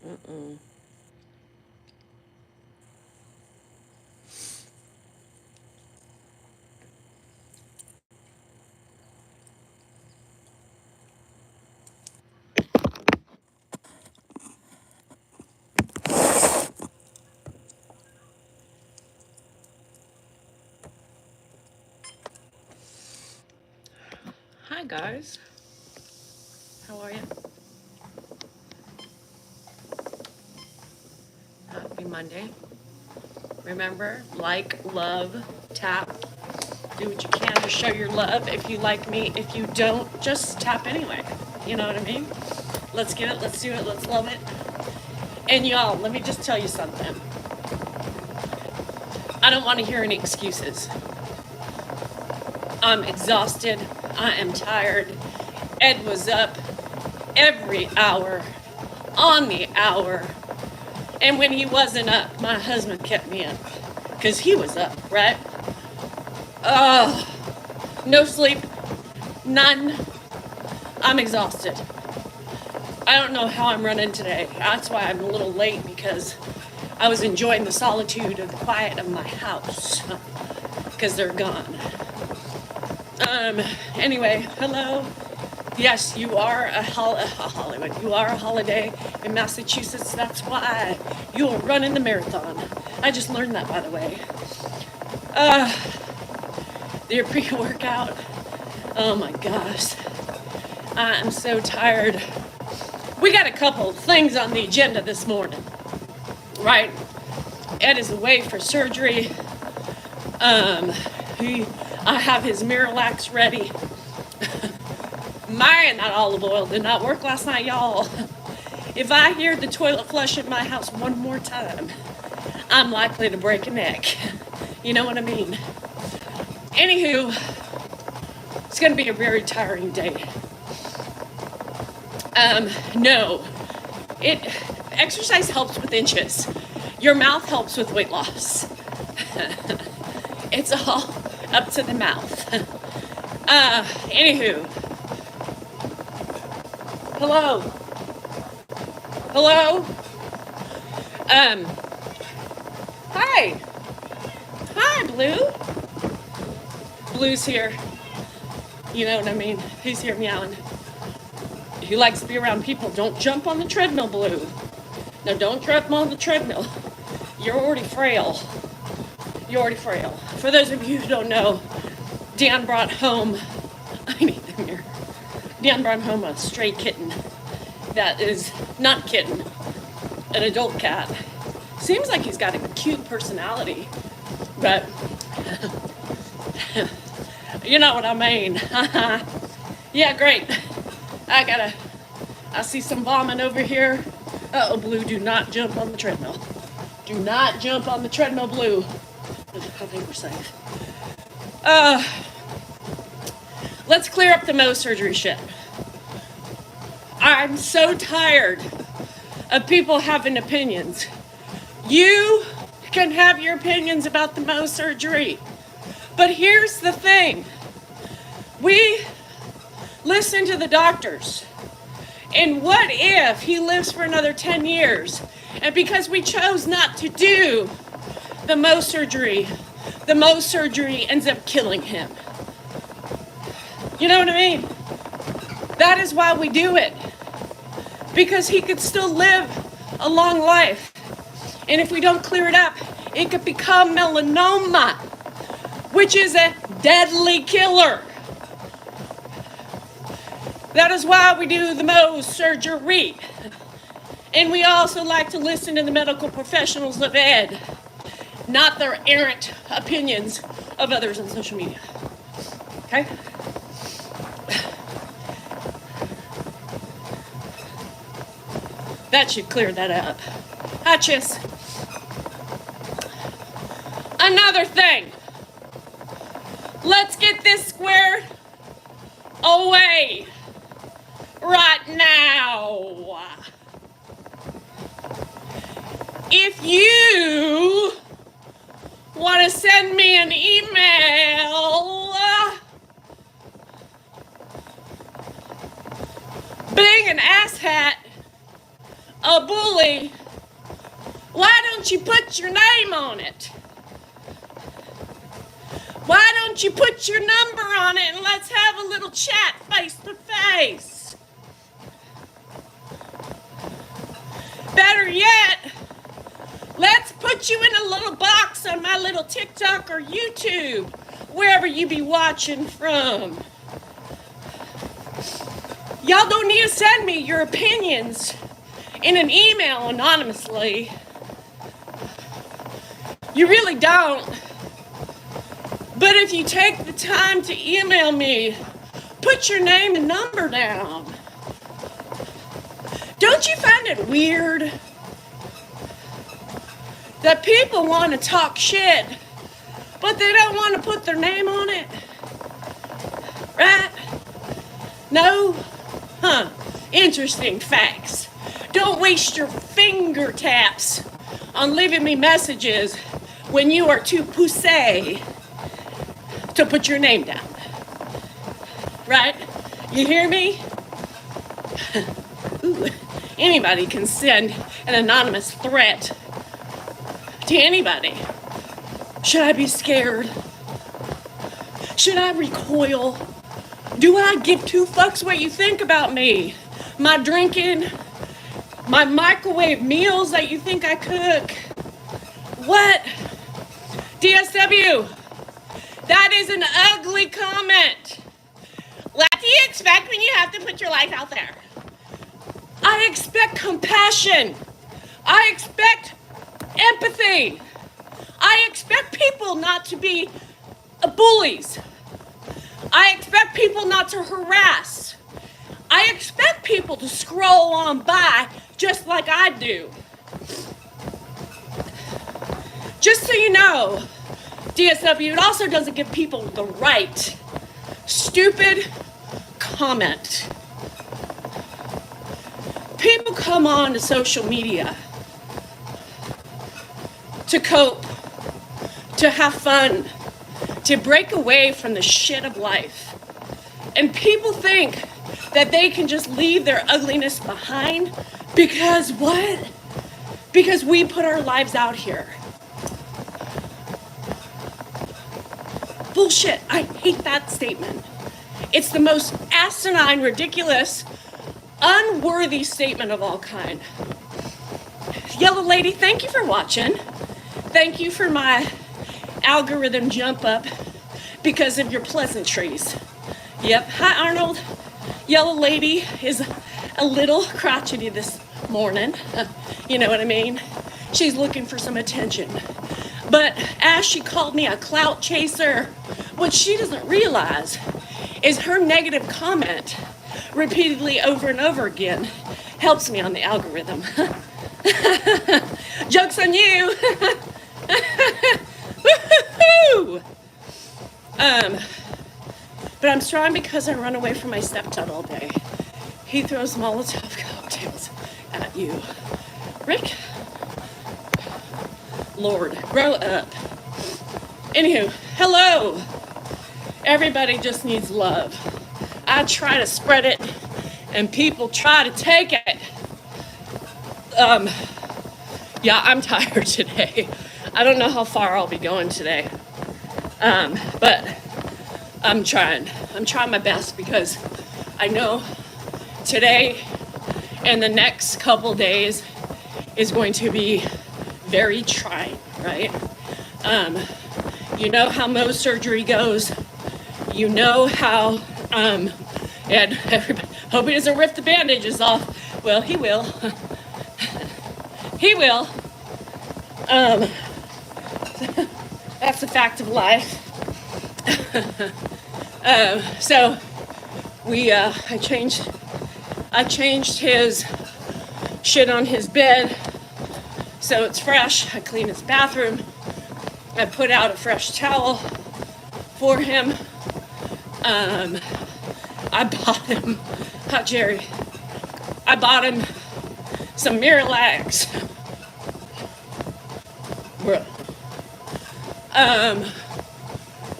Mm-mm. Hi guys, how are you? Happy Monday. Remember, like, love, tap, do what you can to show your love. If you like me, if you don't, just tap anyway. You know what I mean? Let's get it, let's do it, let's love it. And y'all, let me just tell you something. I don't want to hear any excuses. I'm exhausted. I am tired. Ed was up every hour, on the hour. And when he wasn't up, my husband kept me up. Because he was up, right? No sleep. None. I'm exhausted. I don't know how I'm running today. That's why I'm a little late, because I was enjoying the solitude of the quiet of my house. Because they're gone. Anyway, hello. Yes, you are a Hollywood. You are a holiday in Massachusetts. That's why you are running the marathon. I just learned that, by the way. Your pre-workout. Oh my gosh. I am so tired. We got a couple things on the agenda this morning, right? Ed is away for surgery. I have his Miralax ready. Man, that olive oil did not work last night, y'all. If I hear the toilet flush in my house one more time, I'm likely to break a neck. You know what I mean? Anywho, it's gonna be a very tiring day. No, exercise helps with inches. Your mouth helps with weight loss. It's all up to the mouth. Anywho. Hello. Hello. Hi. Hi, Blue. Blue's here. You know what I mean? He's here meowing. He likes to be around people. Don't jump on the treadmill, Blue. No, don't jump on the treadmill. You're already frail. You're already frail. For those of you who don't know, Dan brought home, I need the mirror. Dan brought home a stray kitten that is not kitten, an adult cat. Seems like he's got a cute personality, but you know what I mean. Yeah, great. I see some vomit over here. Uh-oh, Blue, do not jump on the treadmill. Do not jump on the treadmill, Blue. I think we're safe. Let's clear up the Mohs surgery shit. I'm so tired of people having opinions. You can have your opinions about the Mohs surgery. But here's the thing. We listen to the doctors. And what if he lives for another 10 years? And because we chose not to do the Mohs surgery ends up killing him. You know what I mean? That is why we do it. Because he could still live a long life. And if we don't clear it up, it could become melanoma, which is a deadly killer. That is why we do the Mohs surgery. And we also like to listen to the medical professionals of Ed, not their errant opinions of others on social media. Okay? That should clear that up. Hutchins. Another thing. Let's get this squared away right now. If you want to send me an email, being an asshat a bully, why don't you put your name on it? Why don't you put your number on it and let's have a little chat face to face? Better yet, let's put you in a little box on my little TikTok or YouTube, wherever you be watching from. Y'all don't need to send me your opinions in an email anonymously. You really don't. But if you take the time to email me, put your name and number down. Don't you find it weird that people want to talk shit, but they don't want to put their name on it? Right? No? Huh. Interesting facts. Don't waste your finger taps on leaving me messages when you are too poussé to put your name down. Right? You hear me? Ooh. Anybody can send an anonymous threat to anybody. Should I be scared? Should I recoil? Do I give two fucks what you think about me? My drinking? My microwave meals that you think I cook? What? DSW, that is an ugly comment. What do you expect when you have to put your life out there? I expect compassion. I expect empathy. I expect people not to be bullies. I expect people not to harass. I expect people to scroll on by just like I do. Just so you know, DSW, it also doesn't give people the right stupid comment. People come on to social media to cope, to have fun, to break away from the shit of life. And people think that they can just leave their ugliness behind because what? Because we put our lives out here. Bullshit. I hate that statement. It's the most asinine, ridiculous, unworthy statement of all kind. Yellow lady, thank you for watching. Thank you for my algorithm jump up because of your pleasantries. Yep. Hi, Arnold. Yellow lady is a little crotchety this morning. You know what I mean? She's looking for some attention. But as she called me a clout chaser, what she doesn't realize is her negative comment repeatedly over and over again helps me on the algorithm. Joke's on you. Woo-hoo-hoo! But I'm strong because I run away from my stepdad all day. He throws Molotov cocktails at you. Rick? Lord, grow up. Anywho, hello. Everybody just needs love. I try to spread it, and people try to take it. Yeah, I'm tired today. I don't know how far I'll be going today. But I'm trying my best because I know today and the next couple days is going to be very trying, right? You know how Mohs surgery goes. You know how, and everybody, hope he doesn't rip the bandages off. Well, he will. He will. That's a fact of life. So I changed his shit on his bed so it's fresh. I cleaned his bathroom. I put out a fresh towel for him. I bought him, Jerry, I bought him some Miralax. Bro.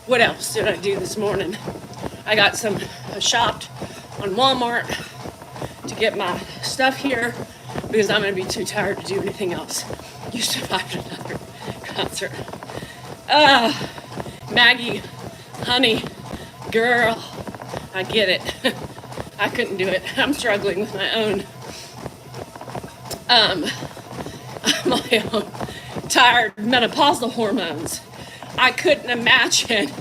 What else did I do this morning? I shopped on Walmart to get my stuff here, because I'm going to be too tired to do anything else. You survived another concert. Maggie, honey, girl, I get it. I couldn't do it. I'm struggling with my own, my own tired menopausal hormones. I couldn't imagine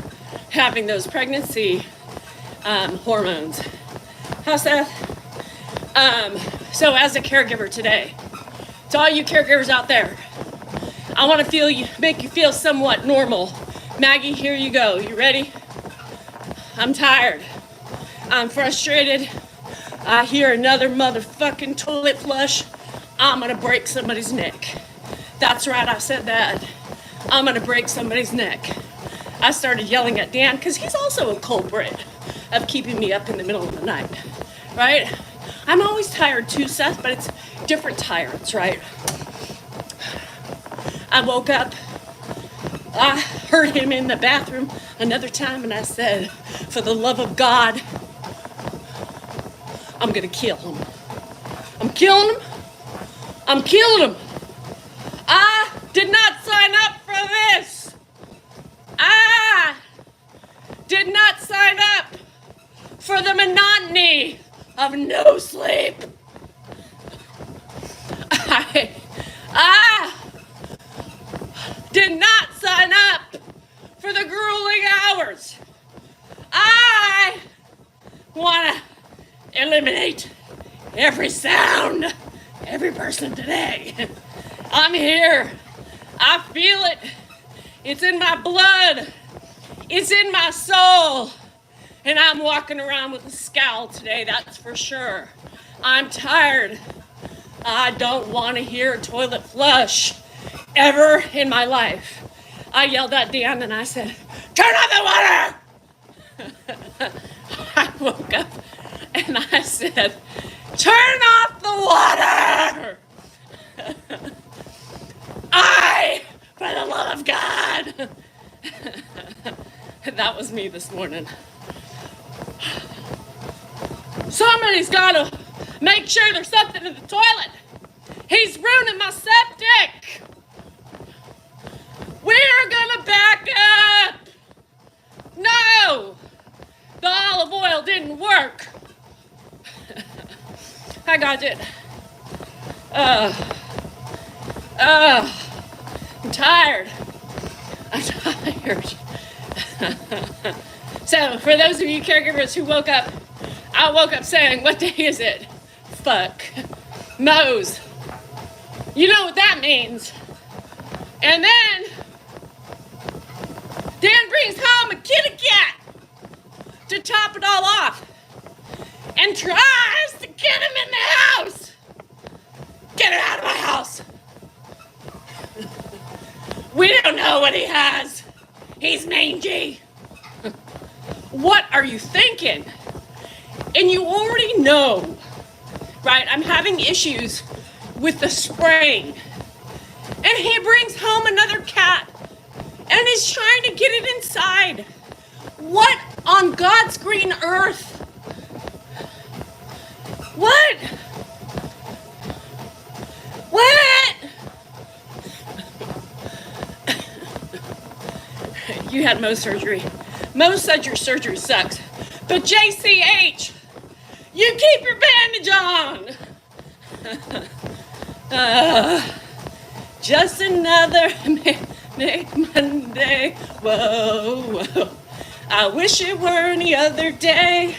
having those pregnancy hormones. How's that? So as a caregiver today, to all you caregivers out there, I want to make you feel somewhat normal. Maggie, here you go. You ready? I'm tired. I'm frustrated. I hear another motherfucking toilet flush. I'm gonna break somebody's neck. That's right, I said that. I'm gonna break somebody's neck. I started yelling at Dan because he's also a culprit of keeping me up in the middle of the night, right? I'm always tired too, Seth, but it's different tires, right? I woke up, I heard him in the bathroom another time, and I said, for the love of God, I'm gonna kill him. I'm killing him. I'm killing him. I did not sign up for this. I did not sign up for the monotony of no sleep. I did not sign up for the grueling hours. I want to eliminate every sound, every person today. I'm here. I feel it. It's in my blood. It's in my soul. And I'm walking around with a scowl today, that's for sure. I'm tired. I don't want to hear a toilet flush ever in my life. I yelled at Dan and I said, turn on the water! I woke up and I said, turn off the water! For the love of God! That was me this morning. Somebody's got to make sure there's something in the toilet. He's ruining my septic. We're gonna back up. No, the olive oil didn't work. I got it. I'm tired. I'm tired. So, for those of you caregivers who woke up, I woke up saying, what day is it? Fuck. Mo's. You know what that means. And then, Dan brings home a kitty cat to top it all off and tries to get him in the house. Get him out of my house. We don't know what he has. He's mangy. What are you thinking? And you already know, right? I'm having issues with the spraying. And he brings home another cat and is trying to get it inside. What on God's green earth? What? What? You had Mohs surgery. Mohs said your surgery sucks. But JCH, you keep your bandage on. Just another manic Monday. Whoa, whoa. I wish it were any other day,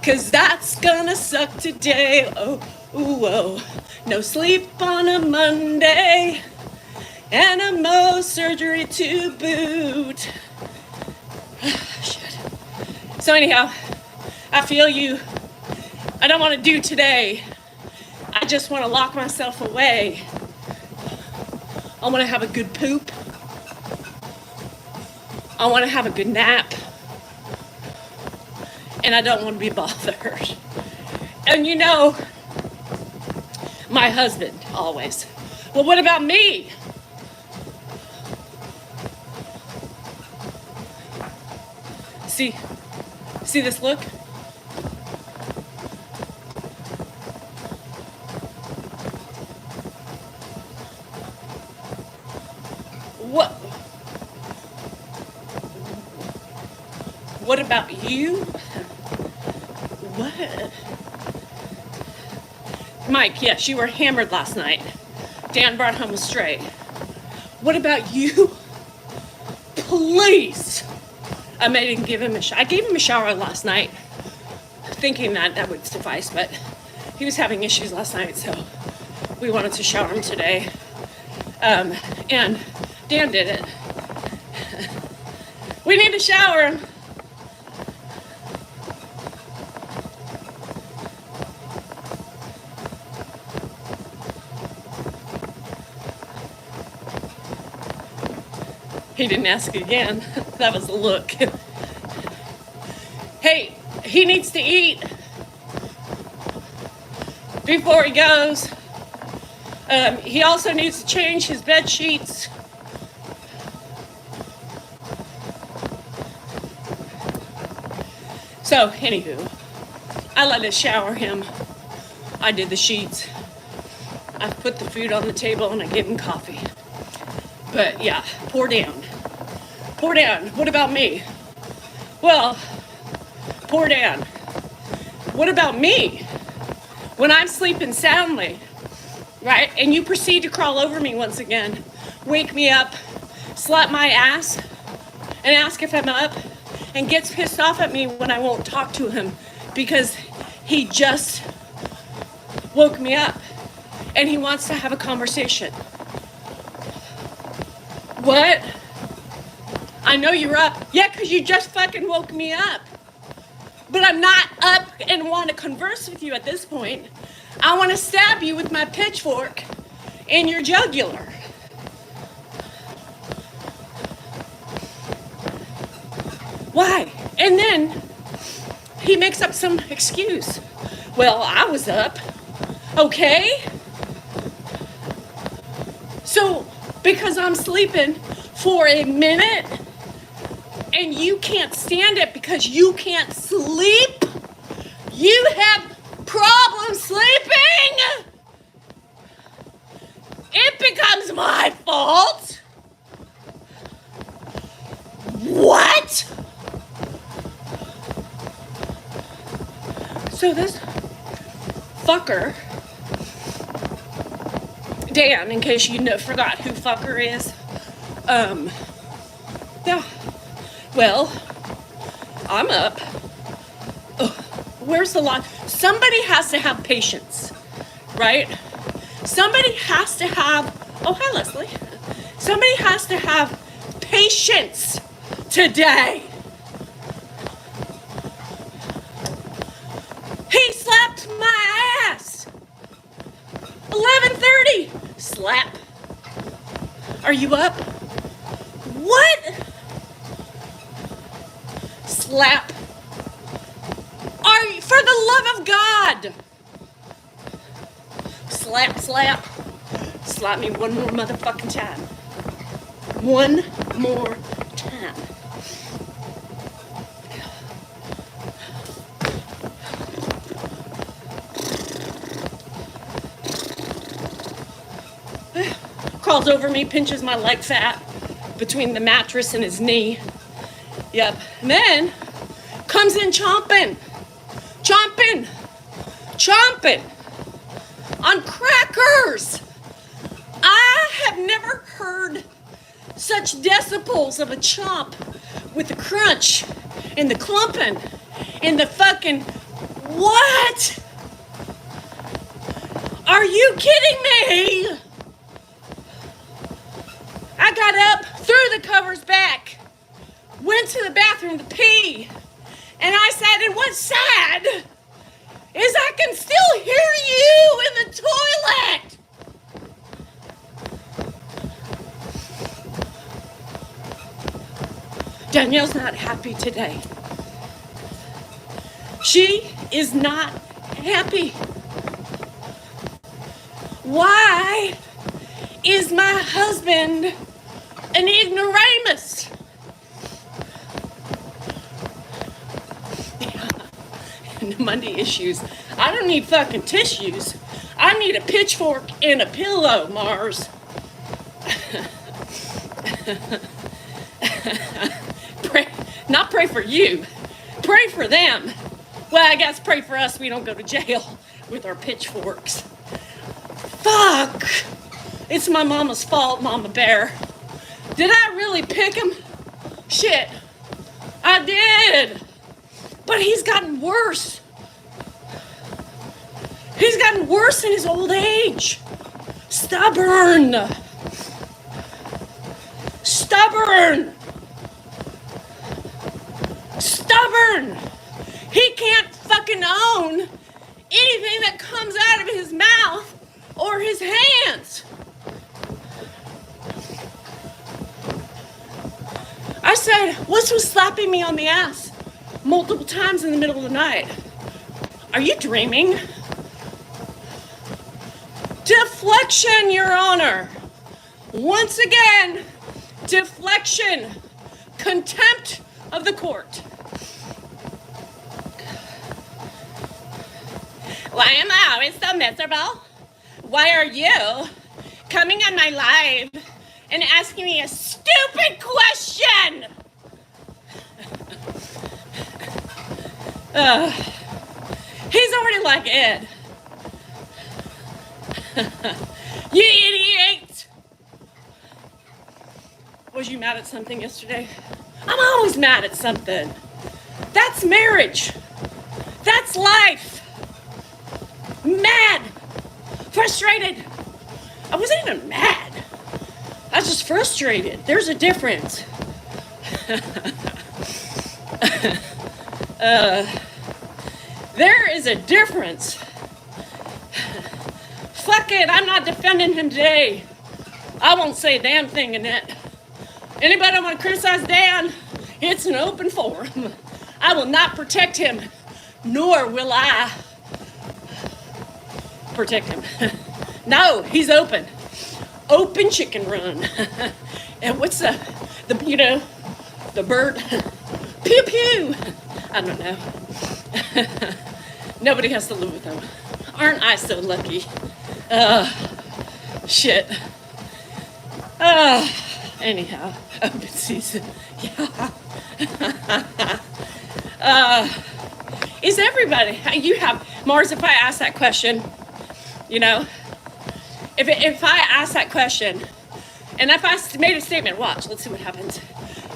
'cause that's gonna suck today. Oh, ooh, whoa. No sleep on a Monday, and a Mohs surgery to boot. Shit. So anyhow, I feel you. I don't want to do today. I just want to lock myself away. I want to have a good poop. I want to have a good nap. And I don't want to be bothered. And you know, my husband always. Well, what about me? See this look? What about you? What? Mike, yes, you were hammered last night. Dan brought home a stray. What about you? Please. I made him give him a shower. I gave him a shower last night, thinking that would suffice, but he was having issues last night, so we wanted to shower him today. And Dan did it. We need to shower him. He didn't ask again. That was a look. Hey, he needs to eat before he goes. He also needs to change his bed sheets. So, anywho, I let us shower him. I did the sheets. I put the food on the table and I gave him coffee. But yeah, pour down. Pour down. What about me? Well, pour down. What about me? When I'm sleeping soundly, right? And you proceed to crawl over me once again, wake me up, slap my ass, and ask if I'm up, and gets pissed off at me when I won't talk to him because he just woke me up and he wants to have a conversation. What? I know you're up. Yeah, because you just fucking woke me up. But I'm not up and want to converse with you at this point. I want to stab you with my pitchfork in your jugular. Why? And then he makes up some excuse. Well, I was up. Okay? So, because I'm sleeping for a minute and you can't stand it because you can't sleep, you have problems sleeping, it becomes my fault. What? So this fucker, Dan, in case you forgot who fucker is, yeah, well, I'm up. Ugh, where's the line? Somebody has to have patience, right? Somebody has to have, oh, hi, Leslie. Somebody has to have patience today. He slapped my ass. 11:30. Slap. Are you up? What? Slap. Are you, for the love of God? Slap, slap. Slap me one more motherfucking time. One more time. Crawls over me, pinches my leg fat between the mattress and his knee. Yep. And then comes in chomping on crackers. I have never heard such decibels of a chomp with the crunch and the clumping and the fucking what? Are you kidding me? I got up, threw the covers back, went to the bathroom to pee, and I said, and what's sad is I can still hear you in the toilet. Danielle's not happy today. She is not happy. Why is my husband an ignoramus? Monday issues. I don't need fucking tissues. I need a pitchfork and a pillow, Mars. Pray for you. Pray for them. Well, I guess pray for us we don't go to jail with our pitchforks. Fuck! It's my mama's fault, Mama Bear. Did I really pick him? Shit. I did. But he's gotten worse. He's gotten worse in his old age. Stubborn. Stubborn. Stubborn. He can't fucking own anything that comes out of his mouth or his hands. I said, what's with slapping me on the ass multiple times in the middle of the night? Are you dreaming? Deflection, Your Honor. Once again, deflection. Contempt of the court. Why am I always so miserable? Why are you coming on my live and asking me a stupid question? He's already like Ed. You idiot! Was you mad at something yesterday? I'm always mad at something. That's marriage. That's life. Mad. Frustrated. I wasn't even mad. I was just frustrated. There's a difference. There is a difference. Fuck it, I'm not defending him today. I won't say a damn thing in it. Anybody want to criticize Dan? It's an open forum. I will not protect him, nor will I protect him. No, he's open. Open chicken run. And what's the bird? Pew pew. I don't know. Nobody has to live with him. Aren't I so lucky? Shit. Anyhow, open season. Yeah. Is everybody, you have, Mars, if I ask that question, if I ask that question, and if I made a statement, watch, let's see what happens.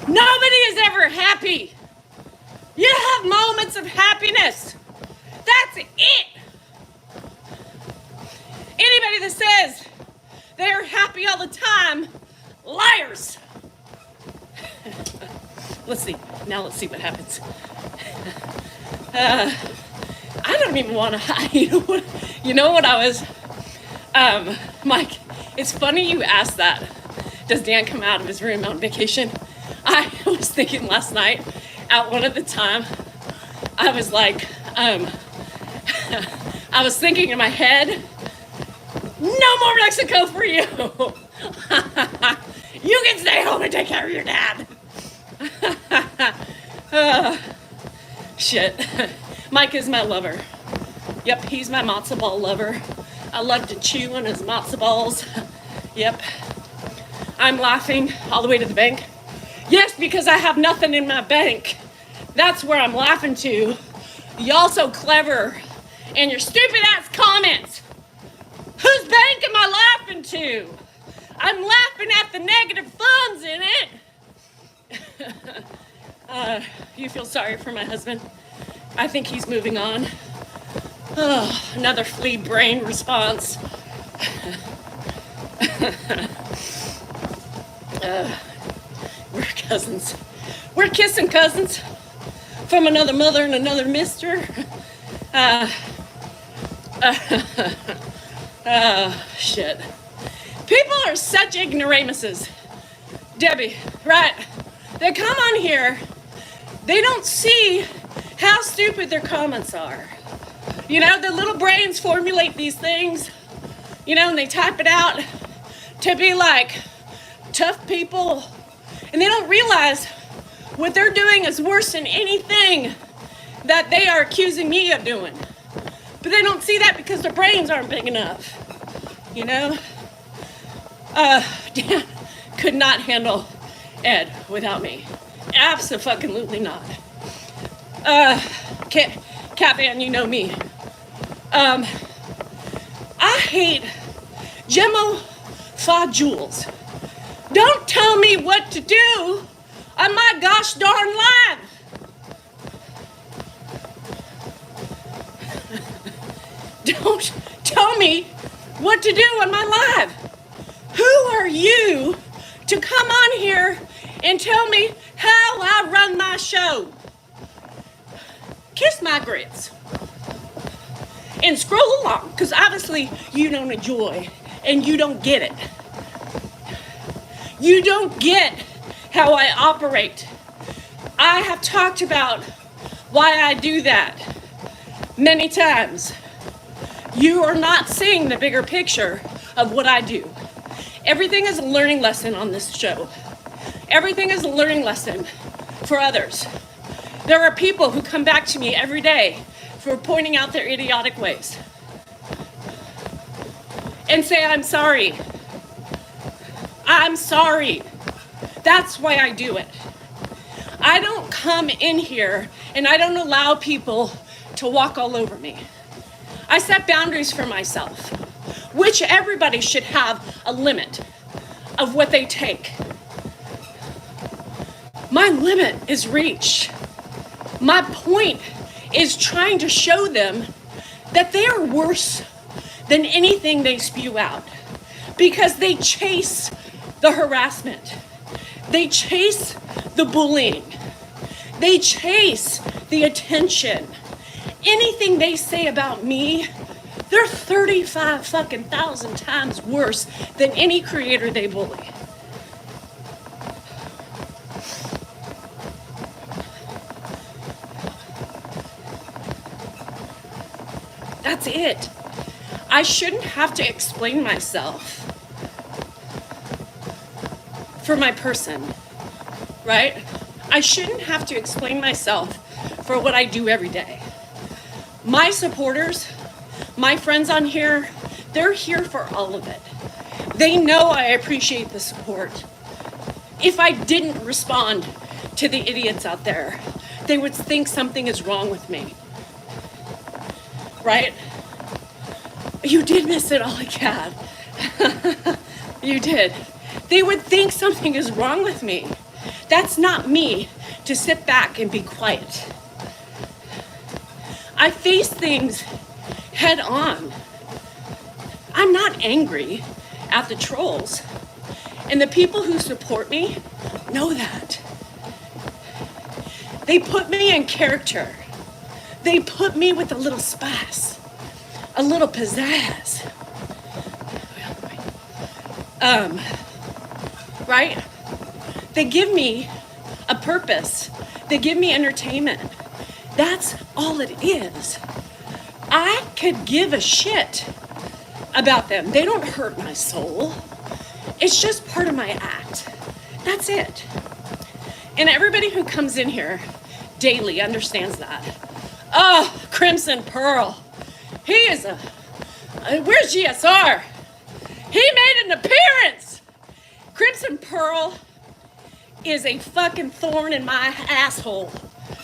Nobody is ever happy. You have moments of happiness. That's it. Anybody that says they're happy all the time, liars. Let's see. Now let's see what happens. I don't even want to. You know what I was. Mike, it's funny you asked that. Does Dan come out of his room on vacation? I was thinking last night, at one of the time, I was like, I was thinking in my head, no more Mexico for you. You can stay home and take care of your dad. Shit. Mike is my lover. Yep, he's my matzo ball lover. I love to chew on his matzo balls. Yep. I'm laughing all the way to the bank. Yes, because I have nothing in my bank. That's where I'm laughing to. Y'all so clever. And your stupid ass comments. Whose bank am I laughing to? I'm laughing at the negative funds in it. You feel sorry for my husband? I think he's moving on. Oh, another flea brain response. We're cousins. We're kissing cousins from another mother and another mister. Shit. People are such ignoramuses. Debbie, right? They come on here, they don't see how stupid their comments are. The little brains formulate these things, and they type it out to be like tough people. And they don't realize what they're doing is worse than anything that they are accusing me of doing. But they don't see that because their brains aren't big enough. Dan could not handle Ed without me. Abso-fucking-lutely not. Cat Van, you know me. I hate Gemmo Fa Jules. Don't tell me what to do on my gosh darn live. Don't tell me what to do on my live. Who are you to come on here and tell me how I run my show? Kiss my grits. And scroll along, because obviously you don't enjoy and you don't get it. You don't get how I operate. I have talked about why I do that many times. You are not seeing the bigger picture of what I do. Everything is a learning lesson on this show. Everything is a learning lesson for others. There are people who come back to me every day for pointing out their idiotic ways and say, I'm sorry. I'm sorry. That's why I do it. I don't come in here and I don't allow people to walk all over me. I set boundaries for myself, which everybody should have a limit of what they take. My limit is reach. My point is trying to show them that they are worse than anything they spew out because they chase the harassment. They chase the bullying. They chase the attention. Anything they say about me, they're 35 fucking thousand times worse than any creator they bully. That's it. I shouldn't have to explain myself for my person, right? I shouldn't have to explain myself for what I do every day. My supporters, my friends on here, they're here for all of it. They know I appreciate the support. If I didn't respond to the idiots out there, they would think something is wrong with me. Right? You did miss it, Ollie Cat. You did. They would think something is wrong with me. That's not me to sit back and be quiet. I face things head on. I'm not angry at the trolls. And the people who support me know that. They put me in character. They put me with a little spice, a little pizzazz. Right? They give me a purpose. They give me entertainment. That's all it is. I could give a shit about them. They don't hurt my soul. It's just part of my act. That's it. And everybody who comes in here daily understands that. Oh, Crimson Pearl. He is where's GSR? He made an appearance. Crimson Pearl is a fucking thorn in my asshole.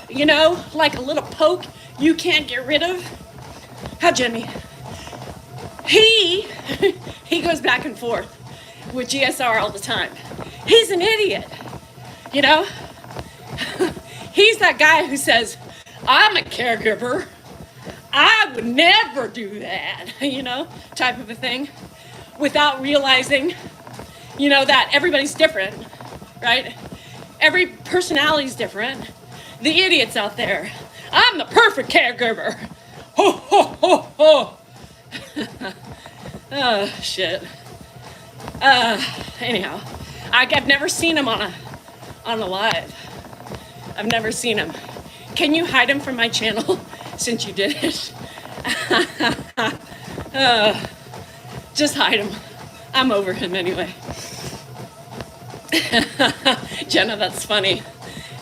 You know, like a little poke you can't get rid of. How Jimmy? He goes back and forth with GSR all the time. He's an idiot, you know? He's that guy who says, I'm a caregiver. I would never do that, you know, type of a thing, without realizing, you know, that everybody's different, right? Every personality's different. The idiots out there, I'm the perfect caregiver. Ho, ho, ho, ho. Oh, shit. Anyhow, I've never seen him on a live. I've never seen him. Can you hide him from my channel since you did it? Just hide him. I'm over him anyway. Jenna, that's funny.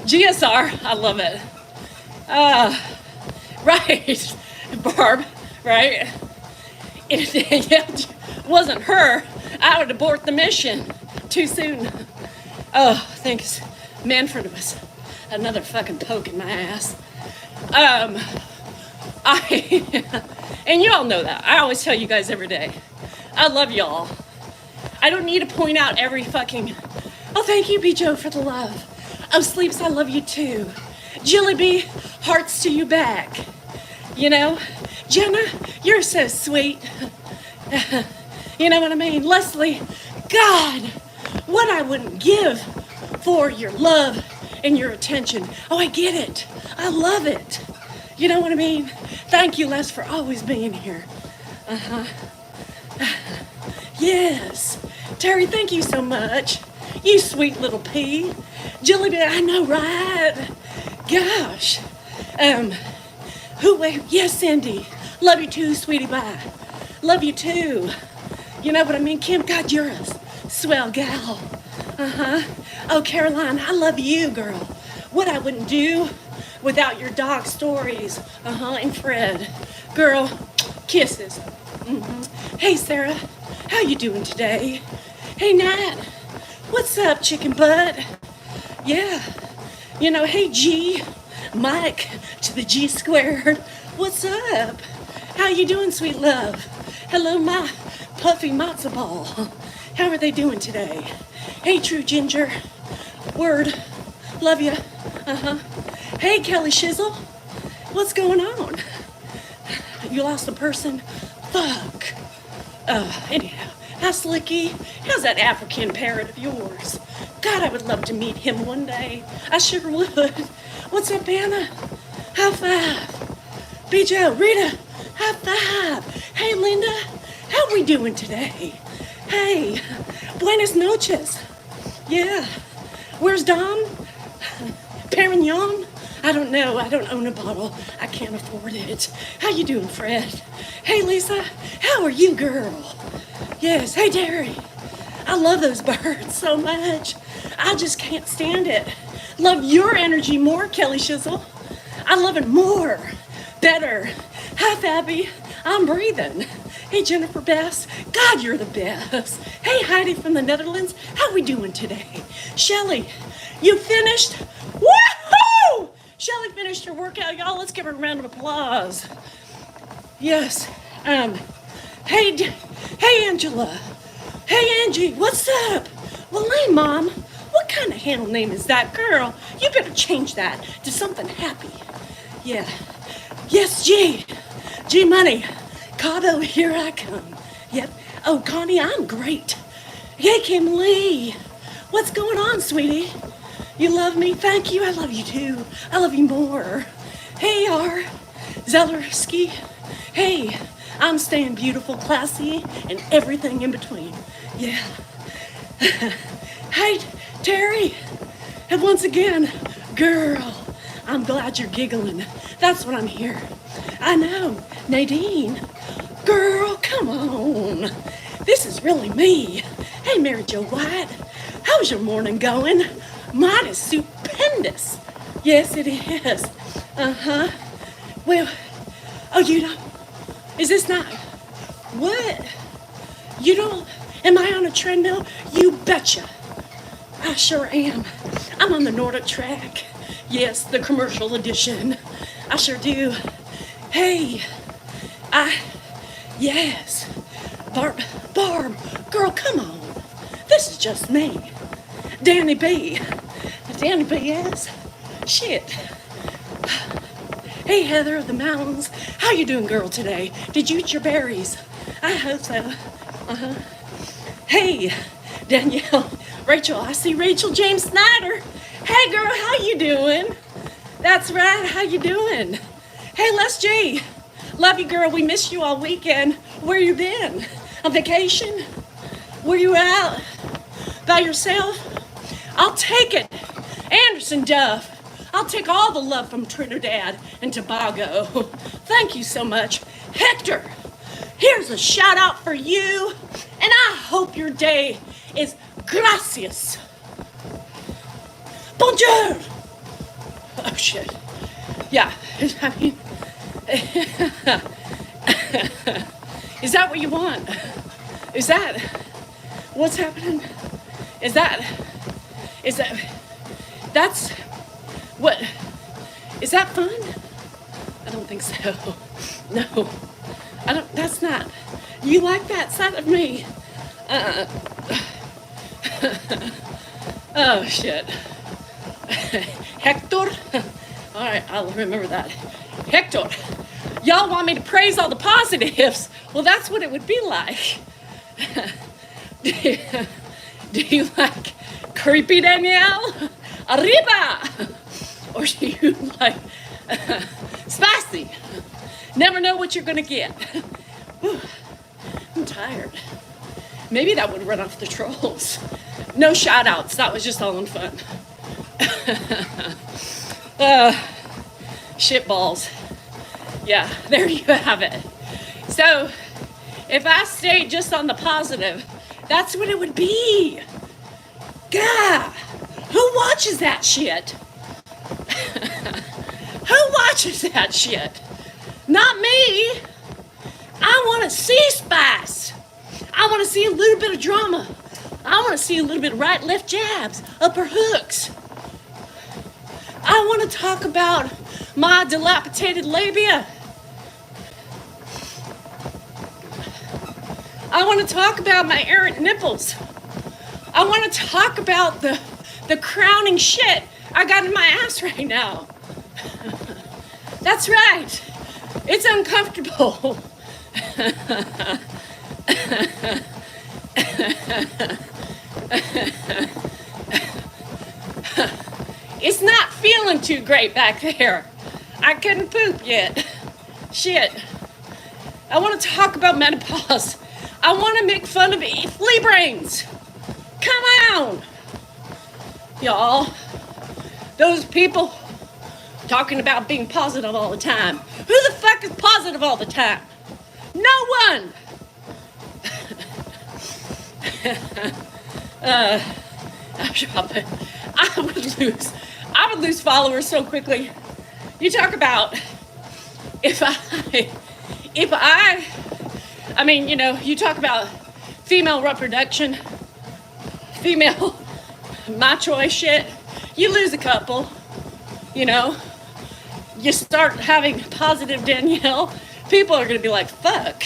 GSR, I love it. Right, Barb, right? If it wasn't her, I would abort the mission too soon. Oh, thanks. Manfred was another fucking poke in my ass. Um, I, and you all know that. I always tell you guys every day. I love y'all. I don't need to point out every fucking, oh, thank you, B. Joe, for the love. Oh, Sleeps, I love you too. Jilly B, hearts to you back. You know, Jenna, you're so sweet. You know what I mean? Leslie, God, what I wouldn't give for your love and your attention. Oh, I get it. I love it. You know what I mean? Thank you, Les, for always being here. Yes. Terry, thank you so much. You sweet little pea. Jilly B, I know, right? Gosh. Yes, Cindy. Love you too, sweetie pie. Love you too. You know what I mean? Kim, God, you're a swell gal. Oh, Caroline, I love you, girl. What I wouldn't do without your dog stories. And Fred. Girl, kisses. Hey, Sarah, how you doing today? Hey, Nat, what's up, chicken butt? Yeah, you know, hey, G, Mike to the G squared. What's up? How you doing, sweet love? Hello, my puffy matzo ball. How are they doing today? Hey, True Ginger. Word. Love you. Hey, Kelly Shizzle. What's going on? You lost a person? Fuck. Anyhow. Hi, Slicky. How's that African parrot of yours? God, I would love to meet him one day. I sure would. What's up, Anna? High five. B.J. Rita, high five. Hey, Linda. How we doing today? Hey, buenas noches. Yeah. Where's Dom? Perignon? I don't know. I don't own a bottle. I can't afford it. How you doing, Fred? Hey, Lisa. How are you, girl? Yes. Hey, Terry. I love those birds so much. I just can't stand it. Love your energy more, Kelly Shizzle. I love it more. Better. Hi, Fabby. I'm breathing. Hey, Jennifer Bess. God, you're the best. Hey, Heidi from the Netherlands. How we doing today? Shelly, you finished? Woohoo! Shelly finished her workout, y'all. Let's give her a round of applause. Yes. Hey, Angela. Hey, Angie, what's up? Well, hey, Mom. What kind of handle name is that, girl? You better change that to something happy. Yeah. Yes, G. G Money. Cabo, here I come. Yep. Oh, Connie, I'm great. Hey, Kim Lee. What's going on, sweetie? You love me? Thank you. I love you, too. I love you more. Hey, R. Zellerski. Hey, I'm staying beautiful, classy, and everything in between. Yeah. Hey, Terry. And once again, girl, I'm glad you're giggling. That's what I'm here. I know. Nadine. Girl, come on. This is really me. Hey, Mary Jo White. How's your morning going? Mine is stupendous. Yes, it is. Well, oh, you don't. Is this not? What? You don't? Am I on a treadmill? You betcha. I sure am. I'm on the Nordic track. Yes, the commercial edition. I sure do. Hey, yes. Barb, girl, come on. This is just me. Danny B, yes. Shit. Hey, Heather of the Mountains. How you doing, girl, today? Did you eat your berries? I hope so. Hey, Danielle. Rachel, I see Rachel James Snyder. Hey, girl, how you doing? That's right, how you doing? Hey, Les G. Love you, girl. We missed you all weekend. Where you been? On vacation? Were you out by yourself? I'll take it. Anderson Duff. I'll take all the love from Trinidad and Tobago. Thank you so much. Hector, here's a shout out for you, and I hope your day is gracias. Bonjour. Oh, shit. Yeah, I mean, is that what you want? Is that what's happening? That's what, is that fun? I don't think so. No. I don't, that's not, you like that side of me? Oh, shit. Hector? All right, I'll remember that. Hector, y'all want me to praise all the positives? Well, that's what it would be like. Do you like creepy Danielle? Arriba! Or do you like spicy? Never know what you're gonna get. Whew, I'm tired. Maybe that would run off the trolls. No shout outs, that was just all in fun. Shit balls. Yeah, there you have it. So, if I stayed just on the positive, that's what it would be. God, who watches that shit? Who watches that shit? Not me. I want to see spice. I want to see a little bit of drama. I want to see a little bit of right, left jabs, upper hooks. I want to talk about my dilapidated labia. I want to talk about my errant nipples. I want to talk about the crowning shit I got in my ass right now. That's right. It's uncomfortable. It's not feeling too great back there. I couldn't poop yet. Shit. I want to talk about menopause. I want to make fun of flea brains. Come on. Y'all, those people talking about being positive all the time. Who the fuck is positive all the time? No one. I would lose followers so quickly. You talk about I mean, you know, you talk about female reproduction, female my choice shit, you lose a couple, you know, you start having positive Danielle, people are gonna be like, fuck,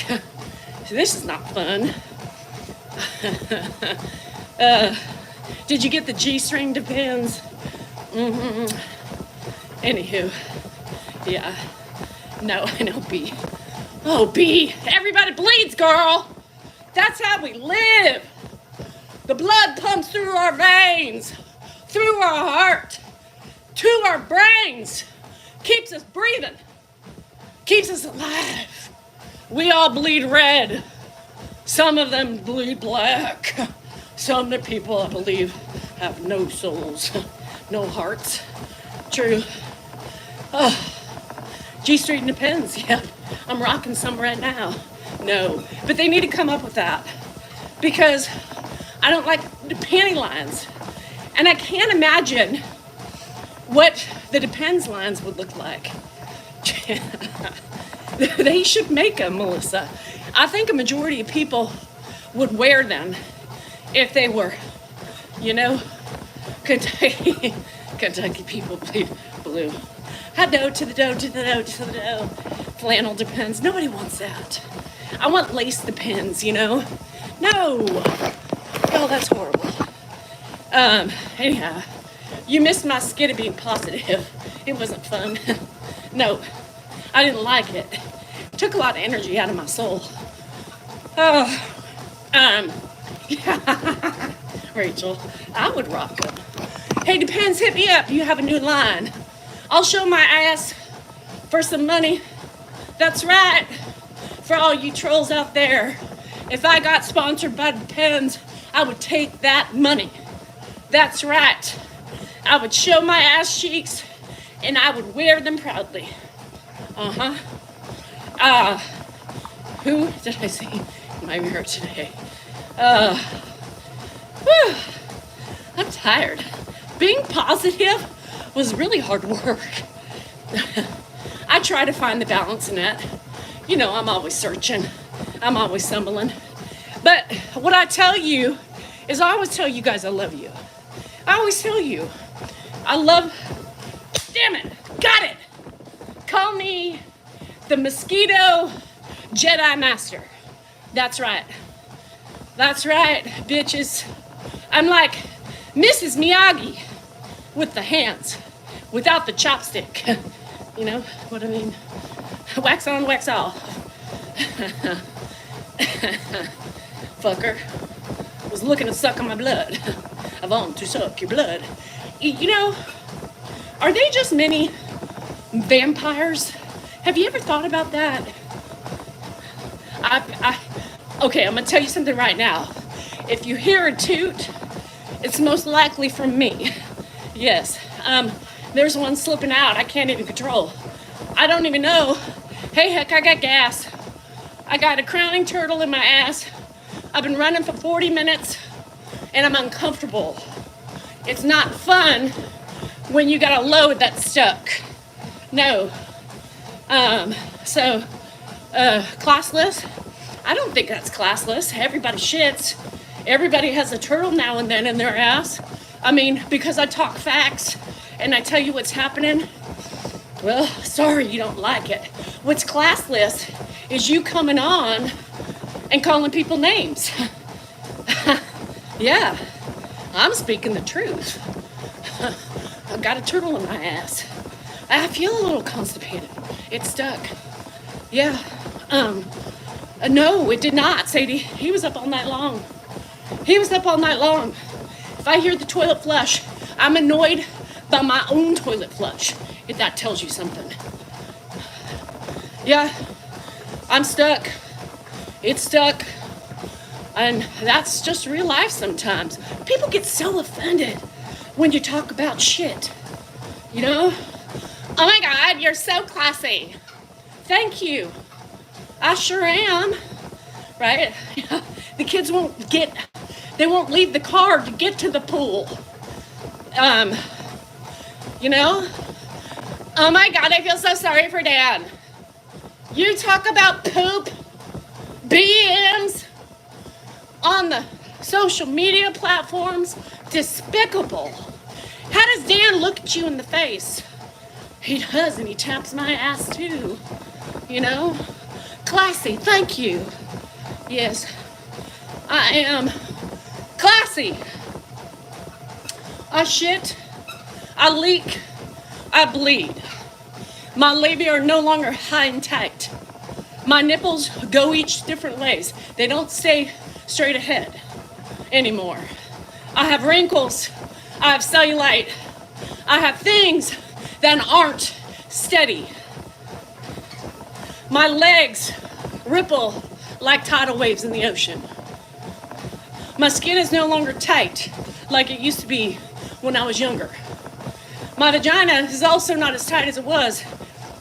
this is not fun. Did you get the G-string depends? Anywho, yeah, no, I know B. Oh, B, everybody bleeds, girl. That's how we live. The blood pumps through our veins, through our heart, to our brains, keeps us breathing, keeps us alive. We all bleed red. Some of them bleed black. Some of the people, I believe, have no souls, no hearts. True. Oh, G-string depends, yeah. I'm rocking some right now. No, but they need to come up with that because I don't like the panty lines. And I can't imagine what the depends lines would look like. They should make them, Melissa. I think a majority of people would wear them if they were, you know, Kentucky people bleed blue. Hot dough to the dough, to the dough, to the dough. Flannel depends. Nobody wants that. I want lace depends, you know? No. Oh, that's horrible. Anyhow, you missed my skit of being positive. It wasn't fun. No, I didn't like it. It took a lot of energy out of my soul. Oh, yeah. Rachel, I would rock them. Hey, depends, hit me up. You have a new line. I'll show my ass for some money. That's right. For all you trolls out there, if I got sponsored by Depends, I would take that money. That's right. I would show my ass cheeks and I would wear them proudly. Who did I see in my mirror today? I'm tired. Being positive was really hard work. I try to find the balance in it. You know, I'm always searching. I'm always stumbling. But what I tell you is I always tell you guys I love you. I always tell you I love, damn it, got it. Call me The mosquito Jedi Master. That's right. That's right, bitches. I'm like Mrs. Miyagi with the hands, without the chopstick. You know what I mean? Wax on, wax off. Fucker was looking to suck on my blood. I want to suck your blood. You know, are they just mini vampires? Have you ever thought about that? Okay, I'm gonna tell you something right now. If you hear a toot, it's most likely from me. Yes, there's one slipping out I can't even control. I don't even know. Hey, heck, I got gas. I got a crowning turtle in my ass. I've been running for 40 minutes and I'm uncomfortable. It's not fun when you got a load that's stuck. No. Classless? I don't think that's classless. Everybody shits. Everybody has a turtle now and then in their ass. I mean, because I talk facts and I tell you what's happening, well, sorry you don't like it. What's classless is you coming on and calling people names. Yeah, I'm speaking the truth. I've got a turtle in my ass. I feel a little constipated. It's stuck. Yeah. No, it did not, Sadie. He was up all night long. He was up all night long. If I hear the toilet flush, I'm annoyed by my own toilet flush, if that tells you something. Yeah, I'm stuck. It's stuck. And that's just real life sometimes. People get so offended when you talk about shit. You know? Oh my God, you're so classy. Thank you. I sure am. Right? The kids they won't leave the car to get to the pool. You know? Oh my God, I feel so sorry for Dan. You talk about poop, BMs on the social media platforms, despicable. How does Dan look at you in the face? He does, and he taps my ass too. You know? Classy, thank you. Yes, I am classy. I shit, I leak, I bleed. My labia are no longer high and tight. My nipples go each different ways. They don't stay straight ahead anymore. I have wrinkles, I have cellulite, I have things that aren't steady. My legs ripple like tidal waves in the ocean. My skin is no longer tight like it used to be when I was younger. My vagina is also not as tight as it was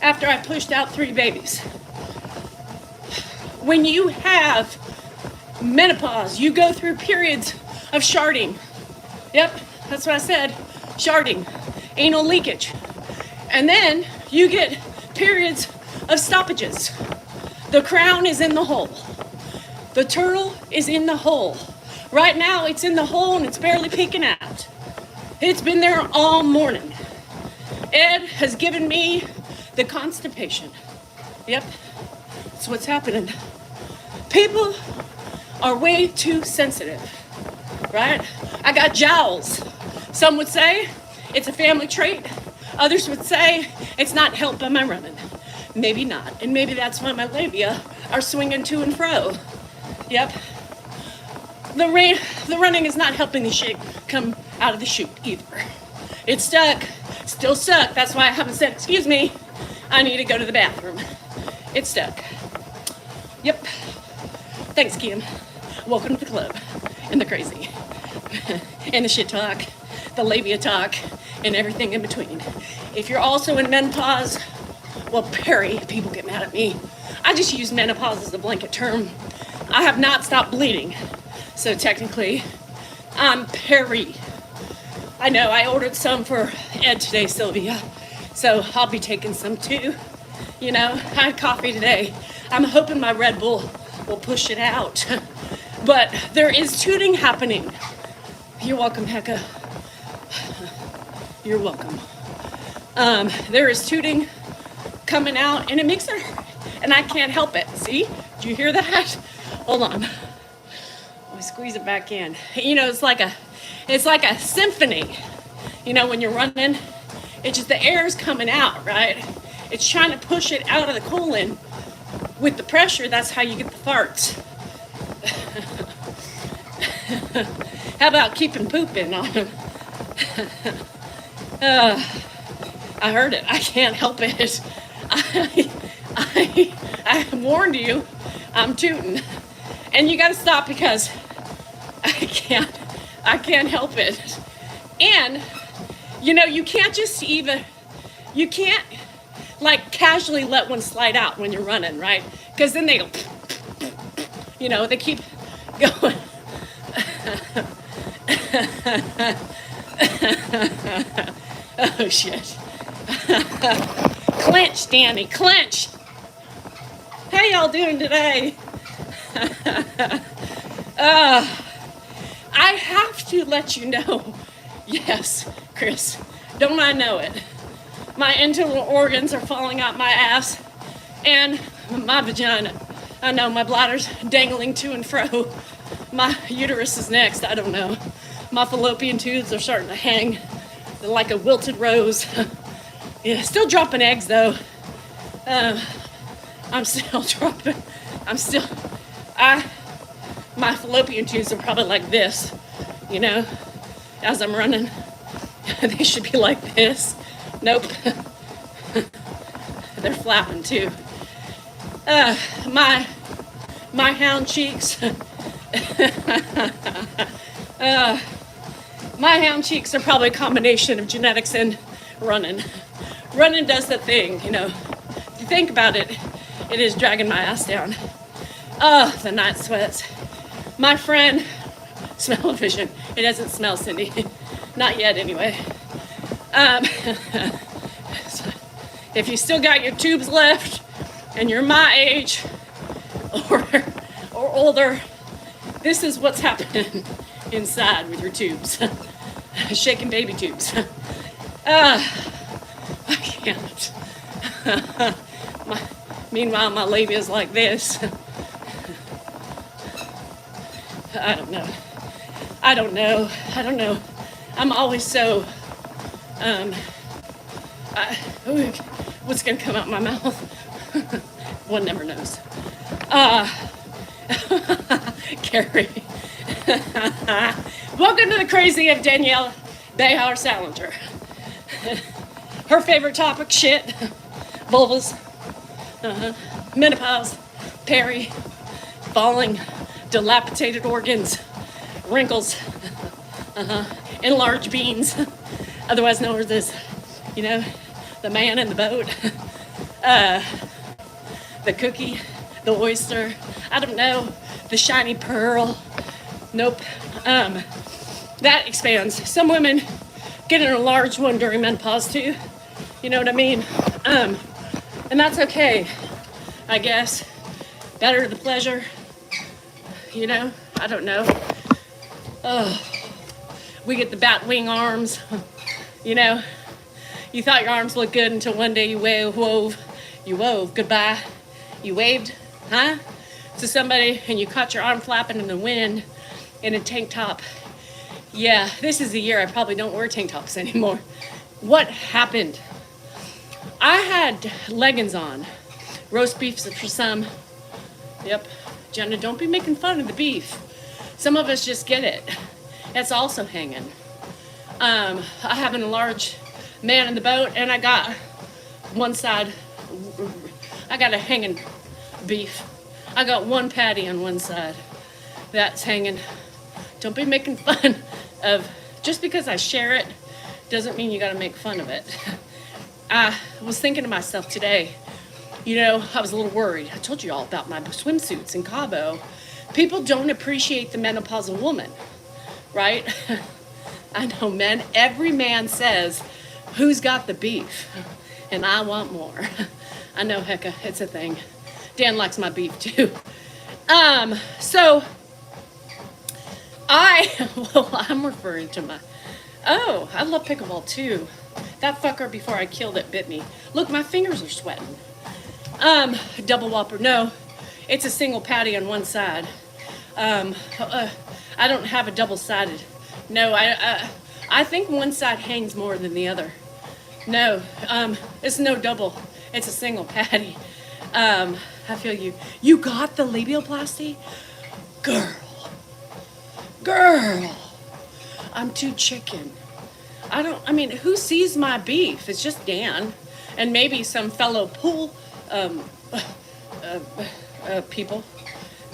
after I pushed out 3 babies. When you have menopause, you go through periods of sharding. Yep, that's what I said, sharding, anal leakage. And then you get periods of stoppages. The crown is in the hole. The turtle is in the hole. Right now it's in the hole and it's barely peeking out. It's been there all morning. Ed has given me the constipation. Yep, that's what's happening. People are way too sensitive, right? I got jowls. Some would say it's a family trait. Others would say it's not helped by my running. Maybe not, and maybe that's why my labia are swinging to and fro. Yep. The running is not helping the shit come out of the chute either. It's stuck, still stuck. That's why I haven't said, excuse me, I need to go to the bathroom. It's stuck. Yep. Thanks, Kim. Welcome to the club and the crazy and the shit talk, the labia talk, and everything in between. If you're also in menopause, well, Perry, people get mad at me. I just use menopause as a blanket term. I have not stopped bleeding, so technically, I'm Perry. I know, I ordered some for Ed today, Sylvia, so I'll be taking some too. You know, I had coffee today. I'm hoping my Red Bull will push it out. But there is tooting happening. You're welcome, Hecka. You're welcome. There is tooting coming out, and it makes and I can't help it. See? Do you hear that? Hold on. Let me squeeze it back in. You know, it's like a symphony. You know, when you're running, it's just the air's coming out, right? It's trying to push it out of the colon with the pressure. That's how you get the farts. How about keeping pooping on them? I heard it. I can't help it. I warned you. I'm tooting. And you got to stop because I can't help it. And, you know, you can't like casually let one slide out when you're running, right? Because then they go, you know, they keep going. Oh, shit. Clench, Danny, clench. How y'all doing today? I have to let you know. Yes, Chris, don't I know it? My internal organs are falling out my ass and my vagina. I know my bladder's dangling to and fro. My uterus is next, I don't know. My fallopian tubes are starting to hang like a wilted rose. Yeah, still dropping eggs though. I'm still dropping. My fallopian tubes are probably like this, you know, as I'm running. They should be like this. Nope. They're flapping too. My hound cheeks. My hound cheeks are probably a combination of genetics and running. Running does the thing, you know. If you think about it, it is dragging my ass down. Oh, the night sweats. My friend, smell-o-vision. It doesn't smell, Cindy. Not yet, anyway. If you still got your tubes left, and you're my age, or older, this is what's happening inside with your tubes. Shaking baby tubes. I can't. Meanwhile, my labia's like this. I don't know. I'm always so, what's gonna come out my mouth? One never knows. Carrie. Welcome to the crazy of Danielle Salinger. Her favorite topic, shit, vulvas, menopause, peri, falling, dilapidated organs, wrinkles, enlarged beans, otherwise known as this, you know, the man in the boat, the cookie, the oyster, I don't know, the shiny pearl. Nope. That expands. Some women get an enlarged one during menopause too. You know what I mean? And that's okay, I guess. Better the pleasure. You know? I don't know. Oh, we get the bat wing arms. You know? You thought your arms looked good until one day you wove. You wove. Goodbye. You waved, huh? To somebody and you caught your arm flapping in the wind in a tank top. Yeah, this is the year I probably don't wear tank tops anymore. What happened? I had leggings on. Roast beef for some. Yep. Jenna, don't be making fun of the beef. Some of us just get it. That's also hanging. I have an enlarged man in the boat and I got one side, I got a hanging beef. I got one patty on one side. That's hanging. Don't be making fun of, just because I share it, doesn't mean you gotta make fun of it. I was thinking to myself today, you know, I was a little worried. I told you all about my swimsuits in Cabo. People don't appreciate the menopausal woman, right? I know, men, every man says, who's got the beef? And I want more. I know, hecka, it's a thing. Dan likes my beef too. So I'm referring to my, I love pickleball too. That fucker before I killed it bit me. Look, my fingers are sweating. Double Whopper. No, it's a single patty on one side. I don't have a double-sided. No, I think one side hangs more than the other. No, it's no double. It's a single patty. I feel you. You got the labioplasty? Girl, I'm too chicken. I mean, who sees my beef? It's just Dan and maybe some fellow pool people,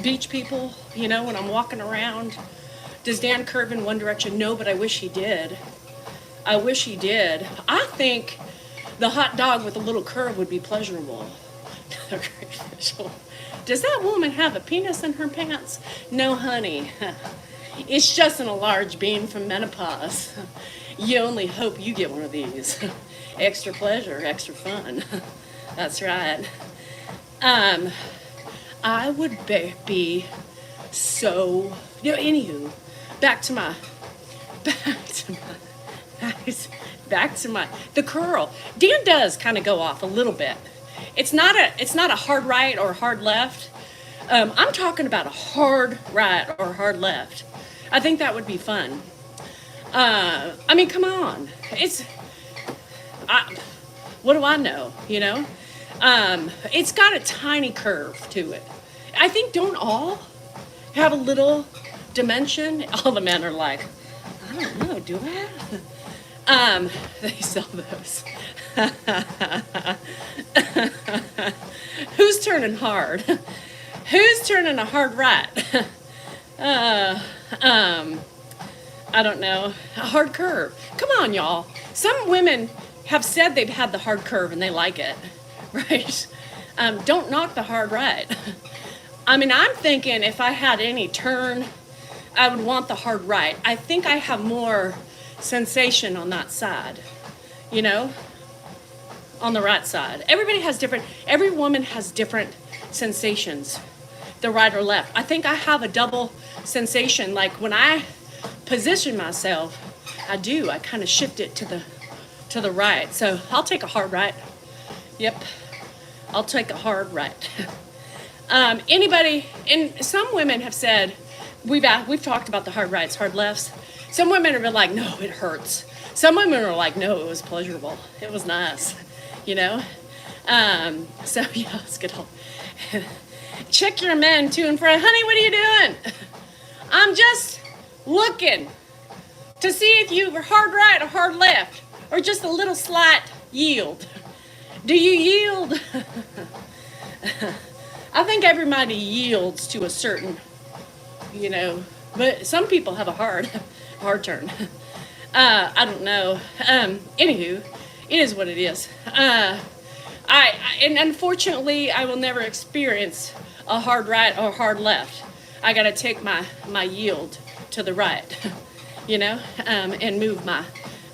beach people, you know, when I'm walking around. Does Dan curve in one direction? No, but I wish he did. I wish he did. I think the hot dog with a little curve would be pleasurable. Does that woman have a penis in her pants? No, honey. It's just an enlarged bean from Menopause. You only hope you get one of these. Extra pleasure, extra fun. That's right. I would be so, you know, anywho, back to my, the curl. Dan does kind of go off a little bit. It's not a hard right or hard left. I'm talking about a hard right or hard left. I think that would be fun. I mean, come on. What do I know, you know? It's got a tiny curve to it. I think don't all have a little dimension? All the men are like, I don't know, do I? They sell those. Who's turning hard? Who's turning a hard right? I don't know. A hard curve. Come on, y'all. Some women have said they've had the hard curve and they like it, right? Don't knock the hard right. I mean, I'm thinking if I had any turn, I would want the hard right. I think I have more sensation on that side, you know, on the right side. Every woman has different sensations, the right or left. I think I have a double sensation. Like when I position myself, I kind of shift it to the right. So I'll take a hard right. Yep, I'll take a hard right. Anybody, and some women have said, we've talked about the hard rights, hard lefts. Some women are like, no, it hurts. Some women are like, no, it was pleasurable. It was nice, you know? So yeah, let's get home. Check your men to and fro. Honey, what are you doing? I'm just looking to see if you were hard right or hard left, or just a little slight yield. Do you yield? I think everybody yields to a certain, you know, but some people have a hard turn. I don't know. Anywho, it is what it is. And unfortunately, I will never experience a hard right or hard left. I got to take my yield to the right, you know, and move my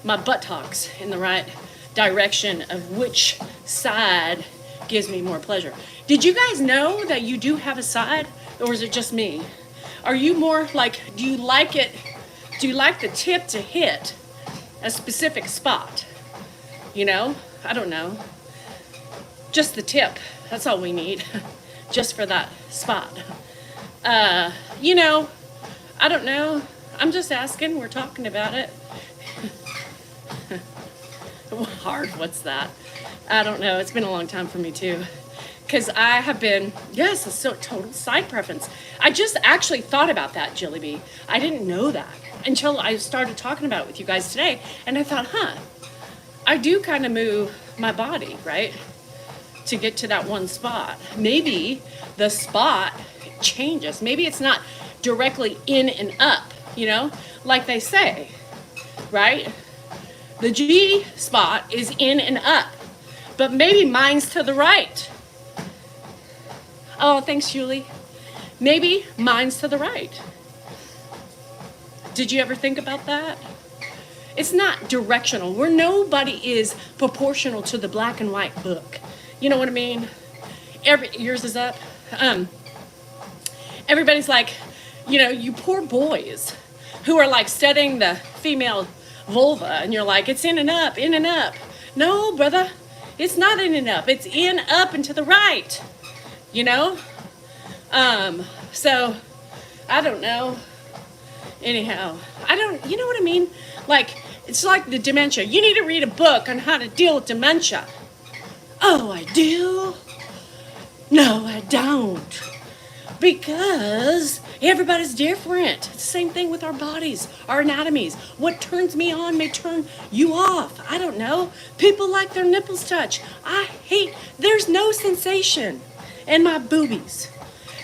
buttocks in the right direction of which side gives me more pleasure. Did you guys know that you do have a side, or is it just me? Are you more like, do you like the tip to hit a specific spot? You know, I don't know. Just the tip, that's all we need, just for that spot. You know, I don't know. I'm just asking, we're talking about it. Hard, what's that? I don't know, it's been a long time for me too. Because I have been, yes, it's so total side preference. I just actually thought about that, Jilly Bee. I didn't know that until I started talking about it with you guys today. And I thought, I do kind of move my body, right? To get to that one spot. Maybe the spot changes. Maybe it's not directly in and up, you know, like they say, right? The G spot is in and up, but maybe mine's to the right. Oh, thanks, Julie. Maybe mine's to the right. Did you ever think about that? It's not directional. Where nobody is proportional to the black and white book. You know what I mean? Yours is up. Everybody's like, you know, you poor boys who are like studying the female vulva, and you're like, it's in and up, in and up. No, brother, It's not in and up. It's in, up, and to the right. You know? So, I don't know. Anyhow, you know what I mean? Like, it's like the dementia. You need to read a book on how to deal with dementia. Oh, I do? No, I don't. Because everybody's different. It's the same thing with our bodies, our anatomies. What turns me on may turn you off. I don't know. People like their nipples touched. There's no sensation in my boobies.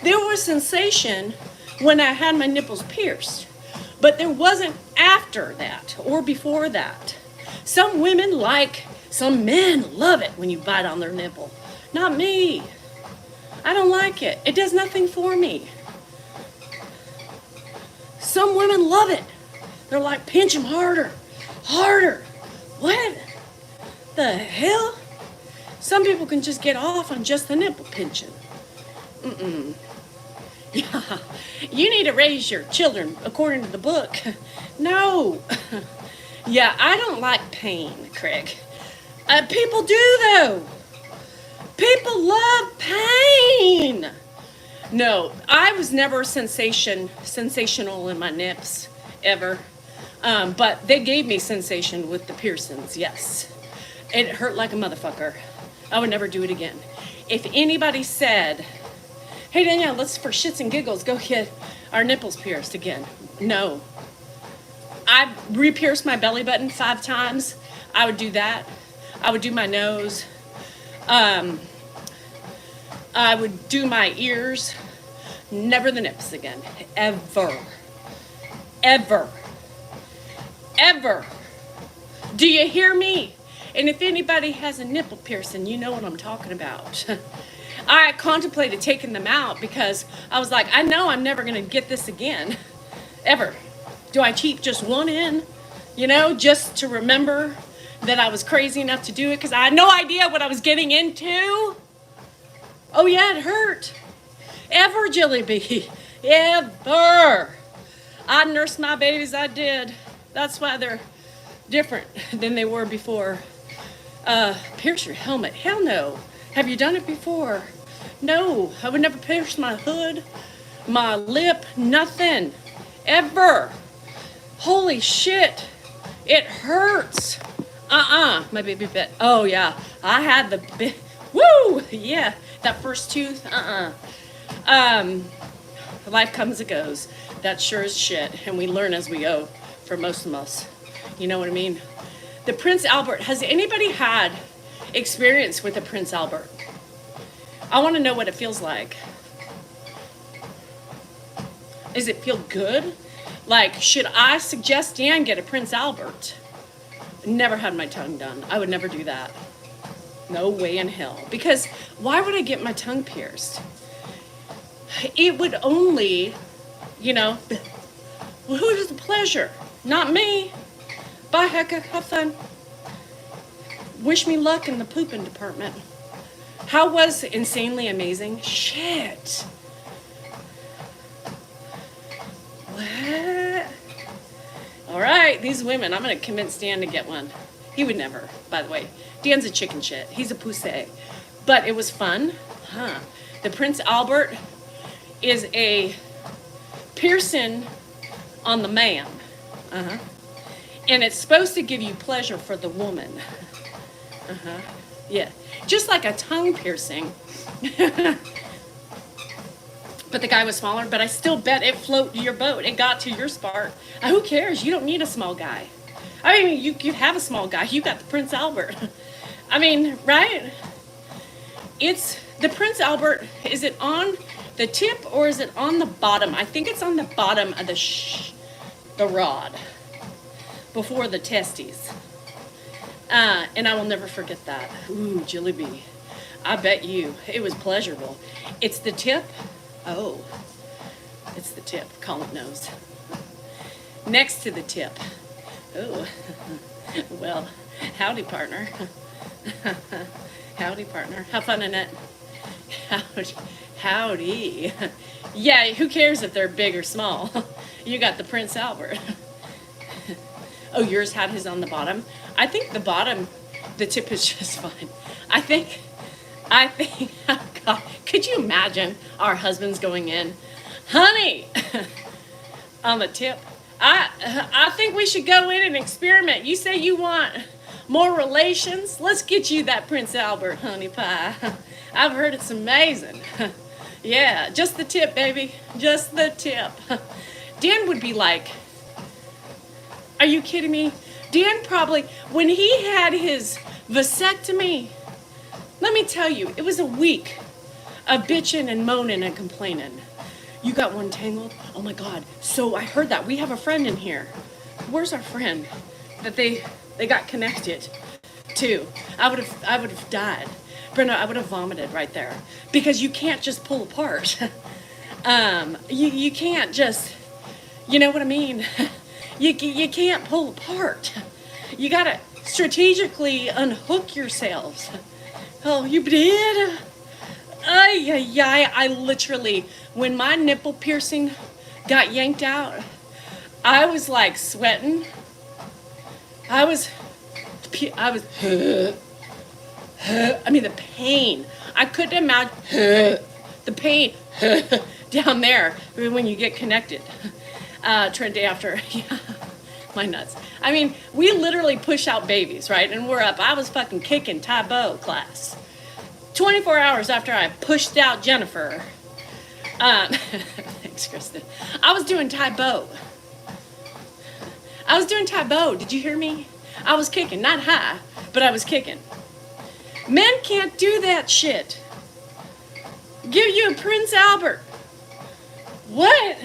There was sensation when I had my nipples pierced, but there wasn't after that or before that. Some women some men love it when you bite on their nipple. Not me. I don't like it. It does nothing for me. Some women love it. They're like, pinch them harder, harder. What the hell? Some people can just get off on just the nipple pinching. Yeah, you need to raise your children according to the book. No. Yeah, I don't like pain, Craig. People do, though. People love pain. No, I was never sensational in my nips, ever. But they gave me sensation with the piercings, yes. It hurt like a motherfucker. I would never do it again. If anybody said, hey, Danielle, let's for shits and giggles go get our nipples pierced again. No. I re-pierced my belly button 5 times. I would do that. I would do my nose. I would do my ears. Never the nips again. Ever. Ever. Ever. Do you hear me? And if anybody has a nipple piercing, you know what I'm talking about. I contemplated taking them out because I was like, I know I'm never going to get this again. Ever. Do I keep just one in? You know, just to remember that I was crazy enough to do it because I had no idea what I was getting into. Oh, yeah, it hurt. Ever, Jilliby. Ever. I nursed my babies, I did. That's why they're different than they were before. Pierce your helmet. Hell no. Have you done it before? No. I would never pierce my hood, my lip, nothing. Ever. Holy shit. It hurts. My baby bit. Oh, yeah. I had the bit. Woo! Yeah. That first tooth. Life comes and goes. That sure is shit. And we learn as we go for most of us. You know what I mean? The Prince Albert. Has anybody had experience with the Prince Albert? I want to know what it feels like. Does it feel good? Like, should I suggest Dan get a Prince Albert? Never had my tongue done. I would never do that. No way in hell. Because why would I get my tongue pierced? It would only, well, who does the pleasure? Not me. Bye, Hecka. Have fun. Wish me luck in the pooping department. How was Insanely Amazing? Shit. What? All right, these women. I'm going to convince Dan to get one. He would never, by the way. Dan's a chicken shit. He's a poussey. But it was fun. The Prince Albert is a piercing on the man. And it's supposed to give you pleasure for the woman. Yeah. Just like a tongue piercing. But the guy was smaller, but I still bet it floated your boat. It got to your spot. Who cares? You don't need a small guy. I mean, you have a small guy. You got the Prince Albert. I mean, right? It's the Prince Albert. Is it on the tip or is it on the bottom? I think it's on the bottom of the rod before the testes. And I will never forget that. Ooh, Jilliby. I bet you it was pleasurable. It's the tip. Oh, it's the tip. Colin knows. Next to the tip. Oh, well, howdy, partner. Howdy, partner. Have fun in it. Howdy. Yeah, who cares if they're big or small? You got the Prince Albert. Oh, yours had his on the bottom? I think the bottom, the tip is just fine. I think, oh God, could you imagine our husbands going in, honey, on the tip? I think we should go in and experiment. You say you want more relations? Let's get you that Prince Albert honey pie. I've heard it's amazing. Yeah, just the tip, baby. Just the tip. Dan would be like, are you kidding me? Dan probably, when he had his vasectomy, let me tell you, it was a week of bitching and moaning and complaining. You got one tangled? Oh my God. So I heard that. We have a friend in here. Where's our friend that they got connected to? I would have died. Brenda, I would have vomited right there. Because you can't just pull apart. You can't just, you know what I mean? You can't pull apart. You gotta strategically unhook yourselves. Oh, you did? I literally, when my nipple piercing got yanked out, I was like sweating. I mean, the pain. I couldn't imagine the pain down there when you get connected. Trent after, yeah, my nuts. I mean, we literally push out babies, right? And we're up. I was fucking kicking Taibo class. 24 hours after I pushed out Jennifer. Thanks, Kristen. I was doing Taibo. Did you hear me? I was kicking, not high, but I was kicking. Men can't do that shit. Give you a Prince Albert. What?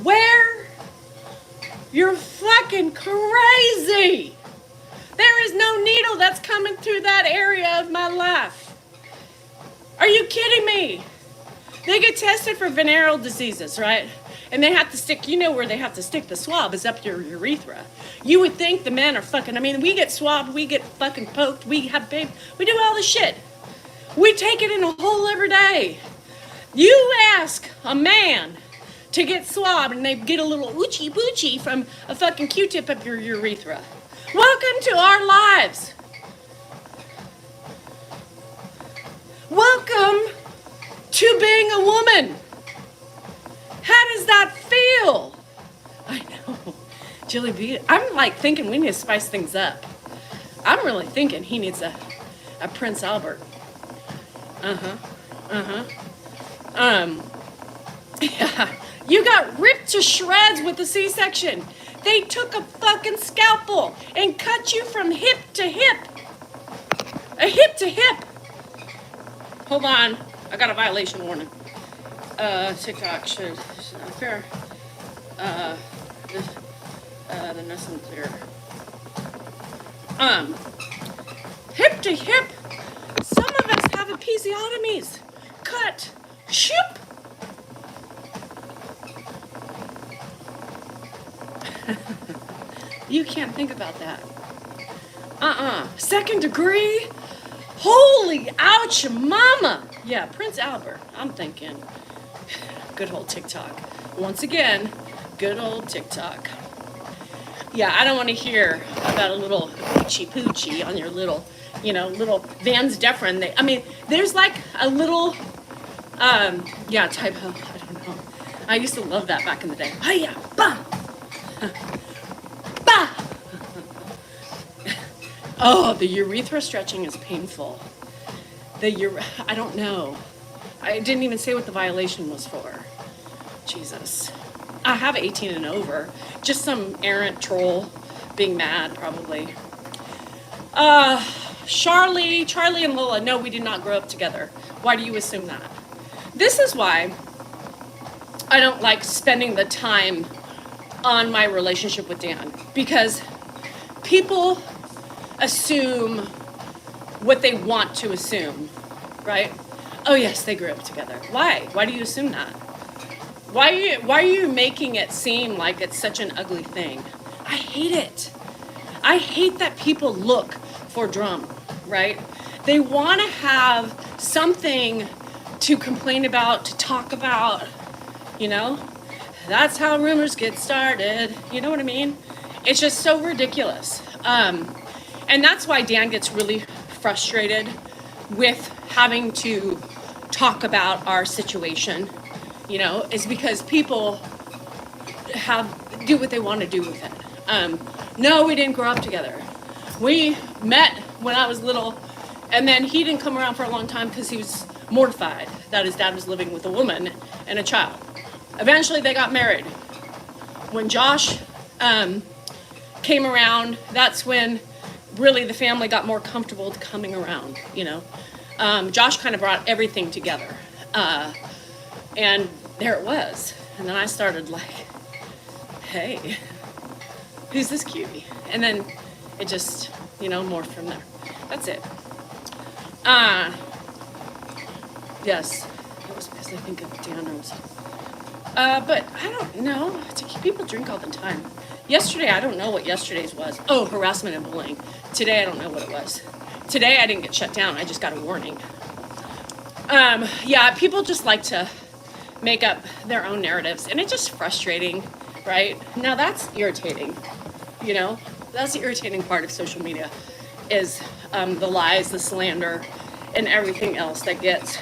Where? You're fucking crazy. There is no needle that's coming through that area of my life. Are you kidding me? They get tested for venereal diseases, right? And they have to stick, you know where they have to stick the swab is up your urethra. You would think the men are fucking, I mean, we get swabbed, we get fucking poked, we have baby, we do all this shit. We take it in a hole every day. You ask a man to get swabbed and they get a little oochie boochie from a fucking Q-tip up your urethra. Welcome to our lives. Welcome to being a woman. How does that feel? I know. Jilly B, I'm like thinking we need to spice things up. I'm really thinking he needs a Prince Albert. Yeah. You got ripped to shreds with the C-section. They took a fucking scalpel and cut you from hip to hip. A hip to hip. Hold on. I got a violation warning. TikTok should fair. The nice and clear. Hip to hip. Some of us have episiotomies. Cut. Shoop. You can't think about that. Second degree? Holy ouch, mama. Yeah, Prince Albert. I'm thinking. Good old TikTok. Once again, good old TikTok. Yeah, I don't want to hear about a little poochie poochie on your little, little Vans Defrin. I mean, there's like a little, typo. I don't know. I used to love that back in the day. Hiya, bah! Bah! Oh, the urethra stretching is painful. I don't know. I didn't even say what the violation was for. Jesus. I have 18 and over. Just some errant troll being mad, probably. Charlie and Lola, no, we did not grow up together. Why do you assume that? This is why I don't like spending the time on my relationship with Dan. Because people assume what they want to assume, right? Oh yes, they grew up together. Why? Why do you assume that? Why are you making it seem like it's such an ugly thing? I hate it. I hate that people look for drama, right? They want to have something to complain about, to talk about, That's how rumors get started. You know what I mean? It's just so ridiculous. And that's why Dan gets really frustrated with having to talk about our situation, you know, is because people do what they want to do with it. No, we didn't grow up together. We met when I was little, and then he didn't come around for a long time because he was mortified that his dad was living with a woman and a child. Eventually they got married. When Josh came around, that's when really the family got more comfortable coming around, you know. Josh kind of brought everything together. And there it was. And then I started like, hey, who's this cutie? And then it just, you know, morphed from there. That's it. Yes, it was because I think of Daniels. But I don't know. People drink all the time. Yesterday, I don't know what yesterday's was. Oh, harassment and bullying. Today, I don't know what it was. Today, I didn't get shut down. I just got a warning. Yeah, people just like to make up their own narratives, and it's just frustrating, right? Now, that's irritating, you know? That's the irritating part of social media is the lies, the slander, and everything else that gets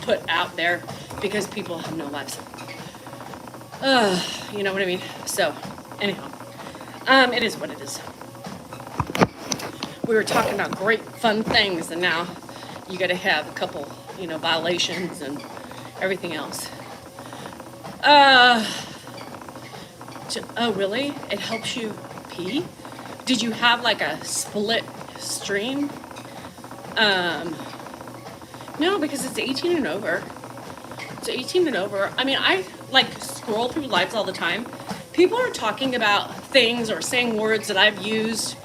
put out there because people have no lives. You know what I mean? So, anyhow, it is what it is. We were talking about great fun things, and now you got to have a couple, you know, violations and everything else. Oh, really? It helps you pee? Did you have like a split stream? No, because it's 18 and over. It's 18 and over. I mean, I like scroll through lives all the time. People are talking about things or saying words that I've used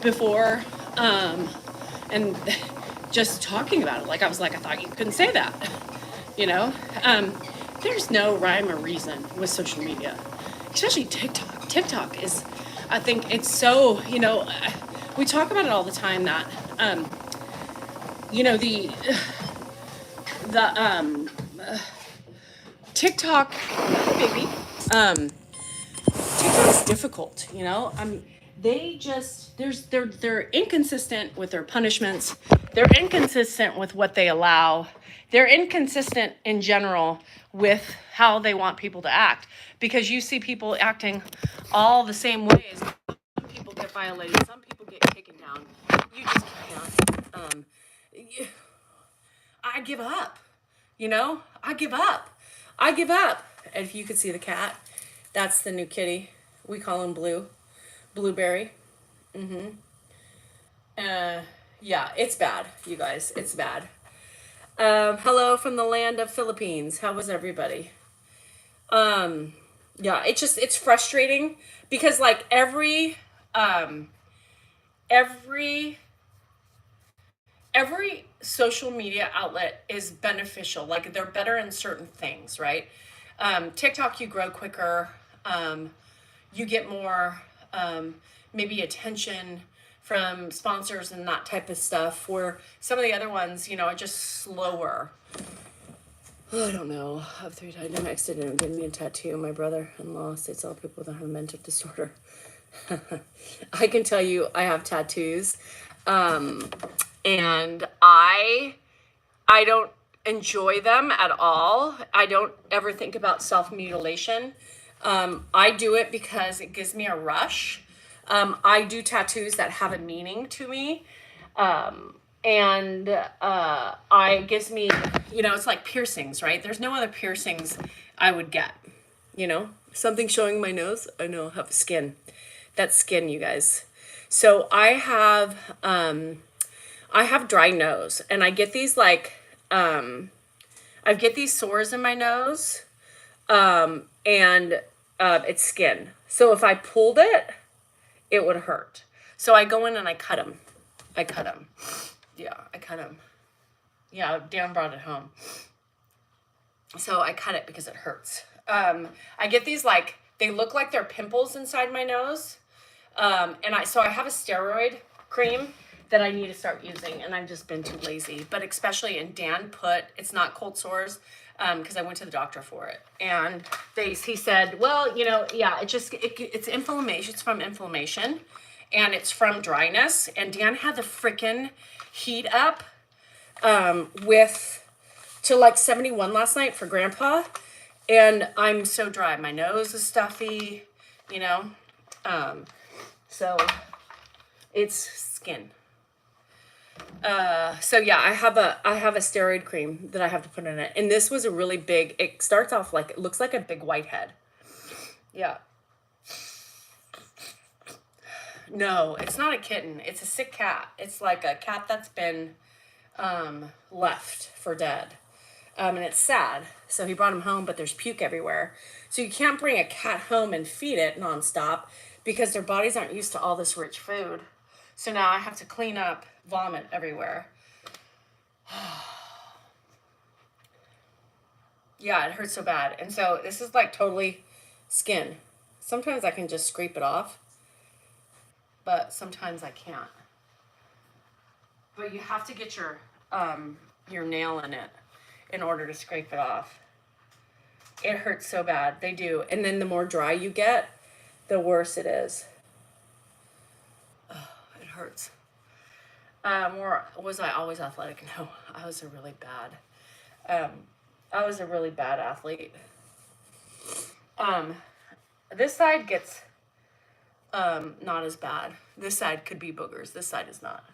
before, and just talking about it. Like I was like, I thought you couldn't say that, you know? There's no rhyme or reason with social media, especially TikTok. TikTok is, I think it's so, you know, we talk about it all the time that, you know, the TikTok, baby, TikTok's difficult, you know. They just they're inconsistent with their punishments. They're inconsistent with what they allow. They're inconsistent in general with how they want people to act, because you see people acting all the same ways. Some people get violated. Some people get taken down. You just can't. I give up. You know, I give up. I give up. And if you could see the cat, that's the new kitty. We call him Blue. Blueberry. Yeah, it's bad, you guys. It's bad. Hello from the land of Philippines. How was everybody? Yeah, it's frustrating because like every social media outlet is beneficial. Like they're better in certain things, right? TikTok, you grow quicker. You get more maybe attention from sponsors and that type of stuff, where some of the other ones, you know, are just slower. Oh, I don't know. I have 3 dynamics didn't give me a tattoo. My brother-in-law states all people that have a mental disorder. I can tell you I have tattoos. And I don't enjoy them at all. I don't ever think about self-mutilation. I do it because it gives me a rush. I do tattoos that have a meaning to me. And it gives me, you know, it's like piercings, right? There's no other piercings I would get, you know? Something showing my nose. I know I have skin. That's skin, you guys. So I have dry nose, and I get these like, I get these sores in my nose, and it's skin. So if I pulled it, it would hurt. So I go in and I cut them. Yeah, I cut them. Yeah, Dan brought it home. So I cut it because it hurts. I get these like, they look like they're pimples inside my nose. So I have a steroid cream that I need to start using, and I've just been too lazy. But especially, and Dan put, it's not cold sores, because I went to the doctor for it. And he said, well, you know, yeah, it's inflammation. It's from inflammation. and it's from Dryness. And Dan had the frickin' heat up with to like 71 last night for Grandpa, and I'm so dry. My nose is stuffy, you know. So it's skin. So yeah, I have a steroid cream that I have to put in it, and this was a really big. It starts off like, it looks like a big white head. Yeah. No, it's not a kitten. It's a sick cat. It's like a cat that's been left for dead. And it's sad. So he brought him home, but there's puke everywhere. So you can't bring a cat home and feed it nonstop because their bodies aren't used to all this rich food. So now I have to clean up vomit everywhere. Yeah, it hurts so bad. And so this is like totally skin. Sometimes I can just scrape it off, but sometimes I can't. But you have to get your nail in it in order to scrape it off. It hurts so bad. They do. And then the more dry you get, the worse it is. Oh, it hurts. Or was I always athletic? No, I was a really bad athlete. This side gets not as bad. This side could be boogers. This side is not.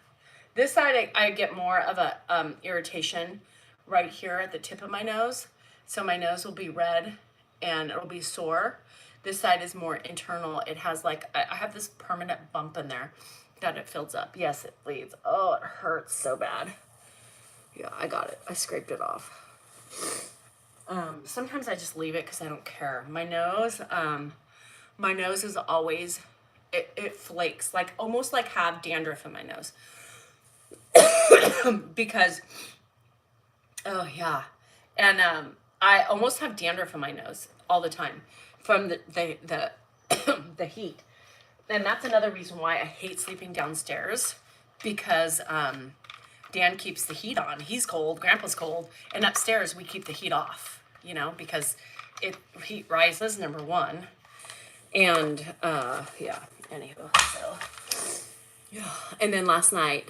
This side I get more of a irritation right here at the tip of my nose. So my nose will be red and it'll be sore. This side is more internal. It has like, I have this permanent bump in there that it fills up. Yes, it bleeds. Oh, it hurts so bad. Yeah, I got it. I scraped it off. Sometimes I just leave it because I don't care. My nose is always, it flakes, like almost like have dandruff in my nose. Because, oh yeah. And I almost have dandruff in my nose all the time from the the heat. And that's another reason why I hate sleeping downstairs, because Dan keeps the heat on. He's cold, Grandpa's cold, and upstairs we keep the heat off, you know, because heat rises, number one. And yeah, anywho, so yeah. And then last night,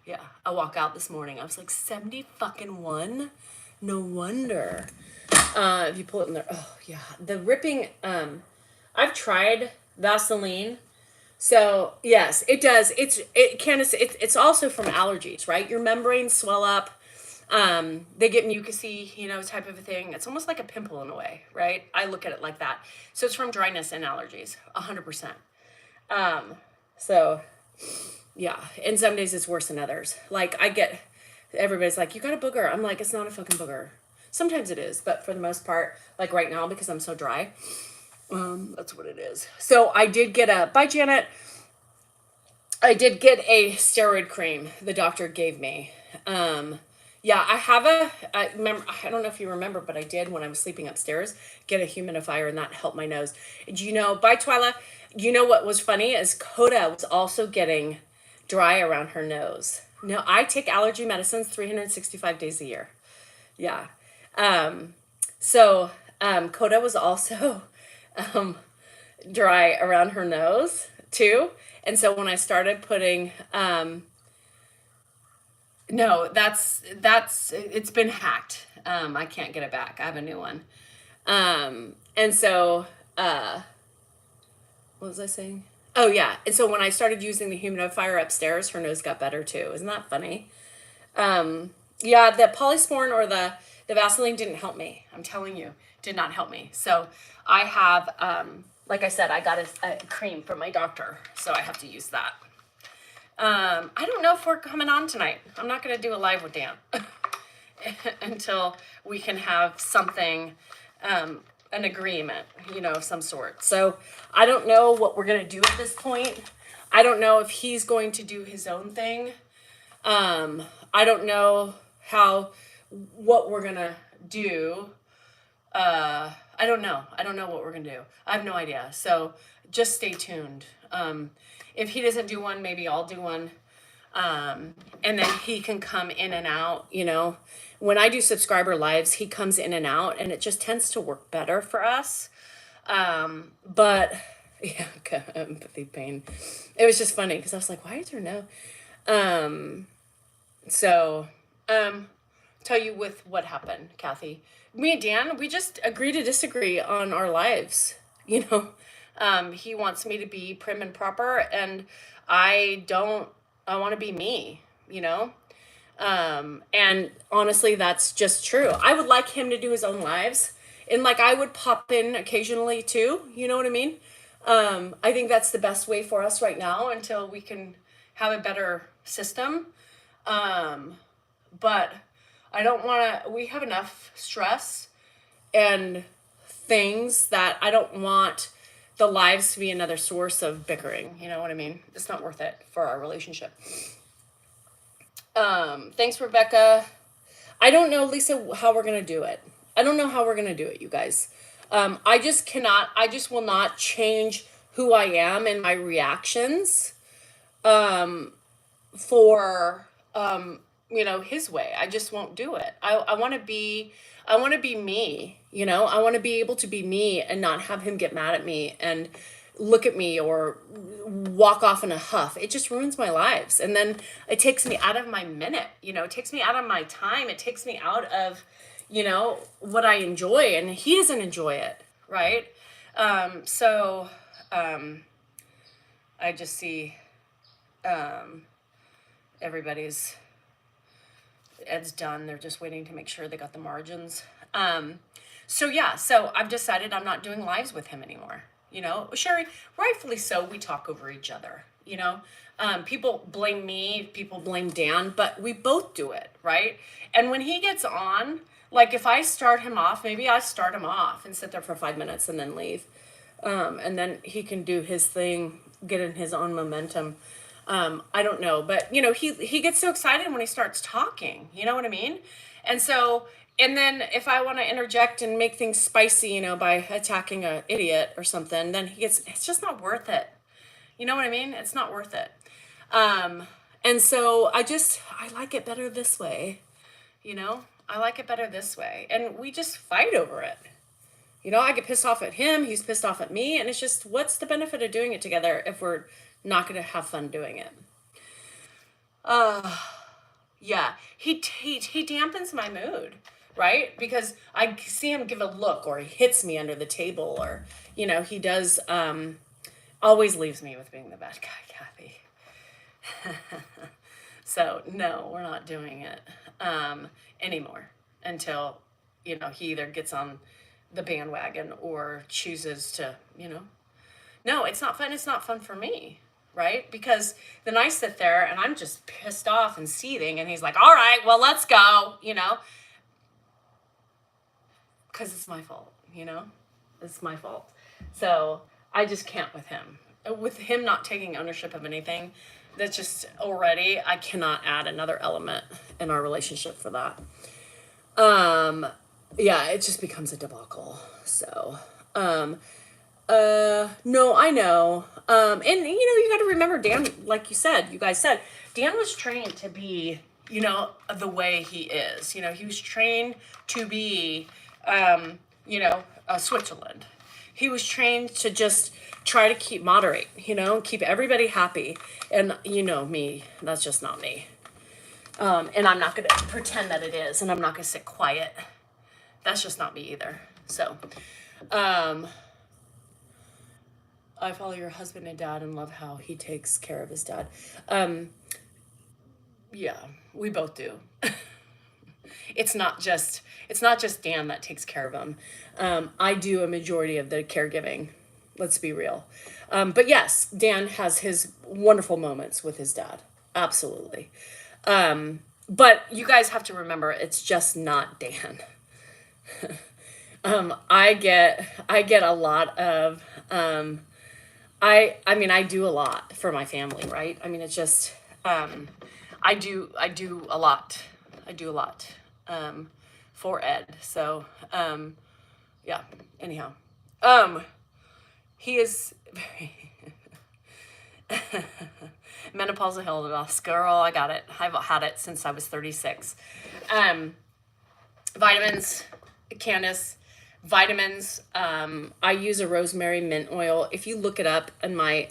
yeah, I walk out this morning. I was like 70 fucking 1. No wonder. If you pull it in there, oh yeah, the ripping. I've tried Vaseline. So yes, it does. It's also from allergies, right? Your membranes swell up. They get mucousy, you know, type of a thing. It's almost like a pimple in a way, right? I look at it like that. So it's from dryness and allergies, 100%. So yeah, and some days it's worse than others. Like everybody's like, you got a booger. I'm like, it's not a fucking booger. Sometimes it is, but for the most part, like right now, because I'm so dry, that's what it is. So I did get by Janet, I did get a steroid cream the doctor gave me. Yeah, I remember, I don't know if you remember, but I did when I was sleeping upstairs, get a humidifier, and that helped my nose. Do you know, by Twyla, you know what was funny is Coda was also getting dry around her nose. Now, I take allergy medicines 365 days a year. Yeah. So Coda was also dry around her nose too. And so when I started putting, no, it's been hacked. I can't get it back. I have a new one. And so, what was I saying? Oh yeah. And so when I started using the humidifier upstairs, her nose got better too. Isn't that funny? Yeah, the polysporin or the Vaseline didn't help me. I'm telling you, did not help me. So I have, like I said, I got a cream from my doctor, so I have to use that. I don't know if we're coming on tonight. I'm not going to do a live with Dan until we can have something, an agreement, you know, of some sort. So I don't know what we're going to do at this point. I don't know if he's going to do his own thing. I don't know what we're going to do. I don't know. I don't know what we're going to do. I have no idea. So just stay tuned. If he doesn't do one, maybe I'll do one. And then he can come in and out, you know. When I do subscriber lives, he comes in and out, and it just tends to work better for us. But Yeah, empathy, pain. It was just funny because I was like, why is there no? Um, so, um, tell you with what happened, Kathy. Me and Dan, we just agree to disagree on our lives. You know, he wants me to be prim and proper, and I don't. I want to be me. You know, and honestly, that's just true. I would like him to do his own lives. And like I would pop in occasionally too. You know what I mean? I think that's the best way for us right now until we can have a better system. Um, but I don't want to, we have enough stress and things that I don't want the lives to be another source of bickering. You know what I mean? It's not worth it for our relationship. Thanks, Rebecca. I don't know, Lisa, how we're gonna do it. I don't know how we're gonna do it, you guys. I just cannot. I just will not change who I am and my reactions for his way. I just won't do it. I want to be. I want to be me. You know, I want to be able to be me and not have him get mad at me and look at me or walk off in a huff. It just ruins my lives. And then it takes me out of my minute, it takes me out of my time. It takes me out of, what I enjoy, and he doesn't enjoy it. Right. So, I just see, everybody's Ed's done. They're just waiting to make sure they got the margins. So yeah, so I've decided I'm not doing lives with him anymore. Sherry, rightfully so, we talk over each other. People blame me, people blame Dan, but we both do it, right? And when he gets on, like if I start him off, maybe I start him off and sit there for 5 minutes and then leave. And then he can do his thing, get in his own momentum. I don't know, but he gets so excited when he starts talking, you know what I mean? And so, and then if I want to interject and make things spicy, by attacking a idiot or something, then it's just not worth it. You know what I mean? It's not worth it. And so I like it better this way, I like it better this way. And we just fight over it. I get pissed off at him, he's pissed off at me, and it's just, what's the benefit of doing it together if we're not going to have fun doing it? Yeah, he dampens my mood, right? Because I see him give a look, or he hits me under the table, or, he does, always leaves me with being the bad guy, Kathy. So, no, we're not doing it anymore until, he either gets on the bandwagon or chooses to, no, it's not fun. It's not fun for me, right? Because then I sit there and I'm just pissed off and seething, and he's like, all right, well, let's go, because it's my fault, it's my fault. So I just can't with him. With him not taking ownership of anything, that's just already, I cannot add another element in our relationship for that. Yeah, it just becomes a debacle. So, no, I know. And you got to remember, Dan, like you guys said, Dan was trained to be, the way he is. He was trained to be, Switzerland. He was trained to just try to keep moderate, keep everybody happy. And me, that's just not me. And I'm not going to pretend that it is, and I'm not going to sit quiet. That's just not me either. So, I follow your husband and dad and love how he takes care of his dad. Yeah, we both do. It's not just Dan that takes care of him. I do a majority of the caregiving. Let's be real. But yes, Dan has his wonderful moments with his dad. Absolutely. But you guys have to remember, it's just not Dan. I get a lot of, I mean, I do a lot for my family, right? I mean, it's just, I do a lot. I do a lot, for Ed. So, yeah, anyhow, he is very, menopausal health loss. Girl, I got it. I've had it since I was 36. Vitamins, Candace, Vitamins, I use a rosemary mint oil. If you look it up in my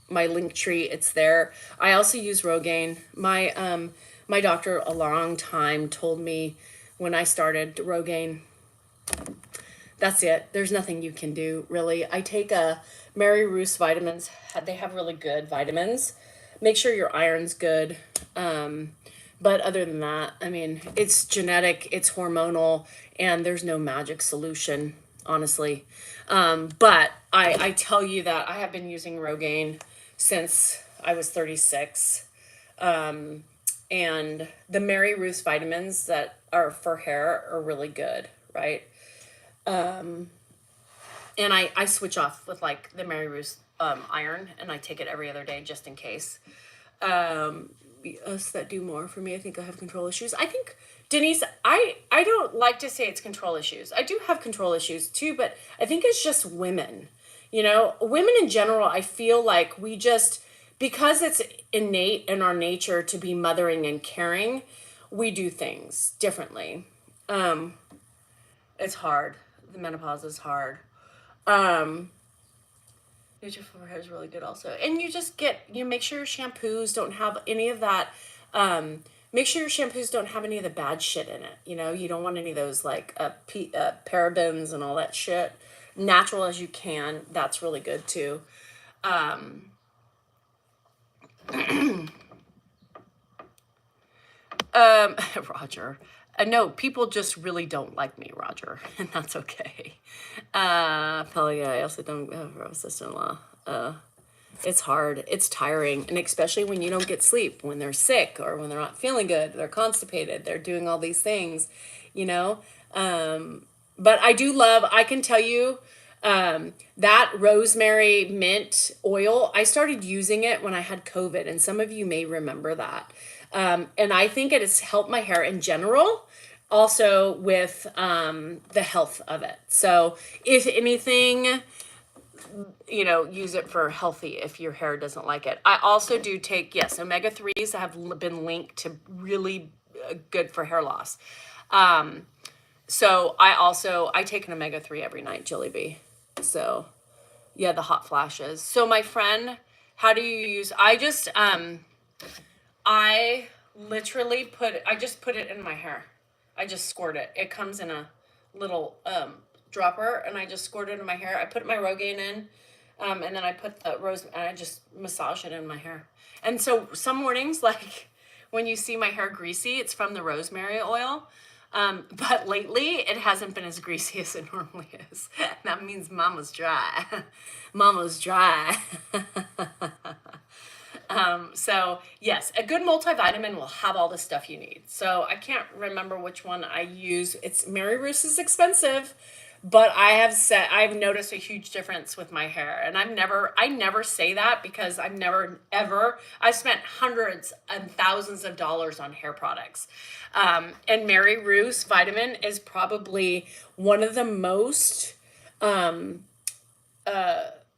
my link tree, it's there. I also use Rogaine. My doctor a long time told me when I started Rogaine, that's it. There's nothing you can do, really. I take a Mary Roos vitamins. They have really good vitamins. Make sure your iron's good. But other than that, I mean, it's genetic, it's hormonal, and there's no magic solution, honestly. But I tell you that I have been using Rogaine since I was 36. And the Mary Ruth's vitamins that are for hair are really good, right? And I switch off with like the Mary Ruth's iron, and I take it every other day just in case. Us that do more for me, I think I have control issues. I think, Denise, I don't like to say it's control issues. I do have control issues too, but I think it's just women. You know, women in general, I feel like we just, because it's innate in our nature to be mothering and caring, we do things differently. It's hard. The menopause is hard. Your forehead is really good also. And you just you make sure your shampoos don't have any of that. Make sure your shampoos don't have any of the bad shit in it. You know, you don't want any of those like parabens and all that shit. Natural as you can. That's really good too. Roger. No, people just really don't like me, Roger, and that's okay. Probably, yeah, I also don't have a sister-in-law. It's hard. It's tiring, and especially when you don't get sleep, when they're sick or when they're not feeling good, they're constipated, they're doing all these things, you know. But I can tell you, that rosemary mint oil, I started using it when I had COVID, and some of you may remember that. And I think it has helped my hair in general, also with the health of it. So if anything, you know, use it for healthy if your hair doesn't like it. I also do take, yes, omega-3s have been linked to really good for hair loss. So I take an omega-3 every night, Jilly Bee. So yeah, the hot flashes. So my friend, how do you use, I literally I just put it in my hair. I just squirt it. It comes in a little dropper, and I just squirt it in my hair. I put my Rogaine in, and then I put the rose, and I just massage it in my hair. And so some mornings, like when you see my hair greasy, it's from the rosemary oil. But lately it hasn't been as greasy as it normally is. That means mama's dry. Mama's dry. So yes, a good multivitamin will have all the stuff you need. So I can't remember which one I use. It's Mary Ruth's is expensive, but I've noticed a huge difference with my hair. And I never say that because I've spent hundreds and thousands of dollars on hair products. And Mary Ruth's vitamin is probably one of the most,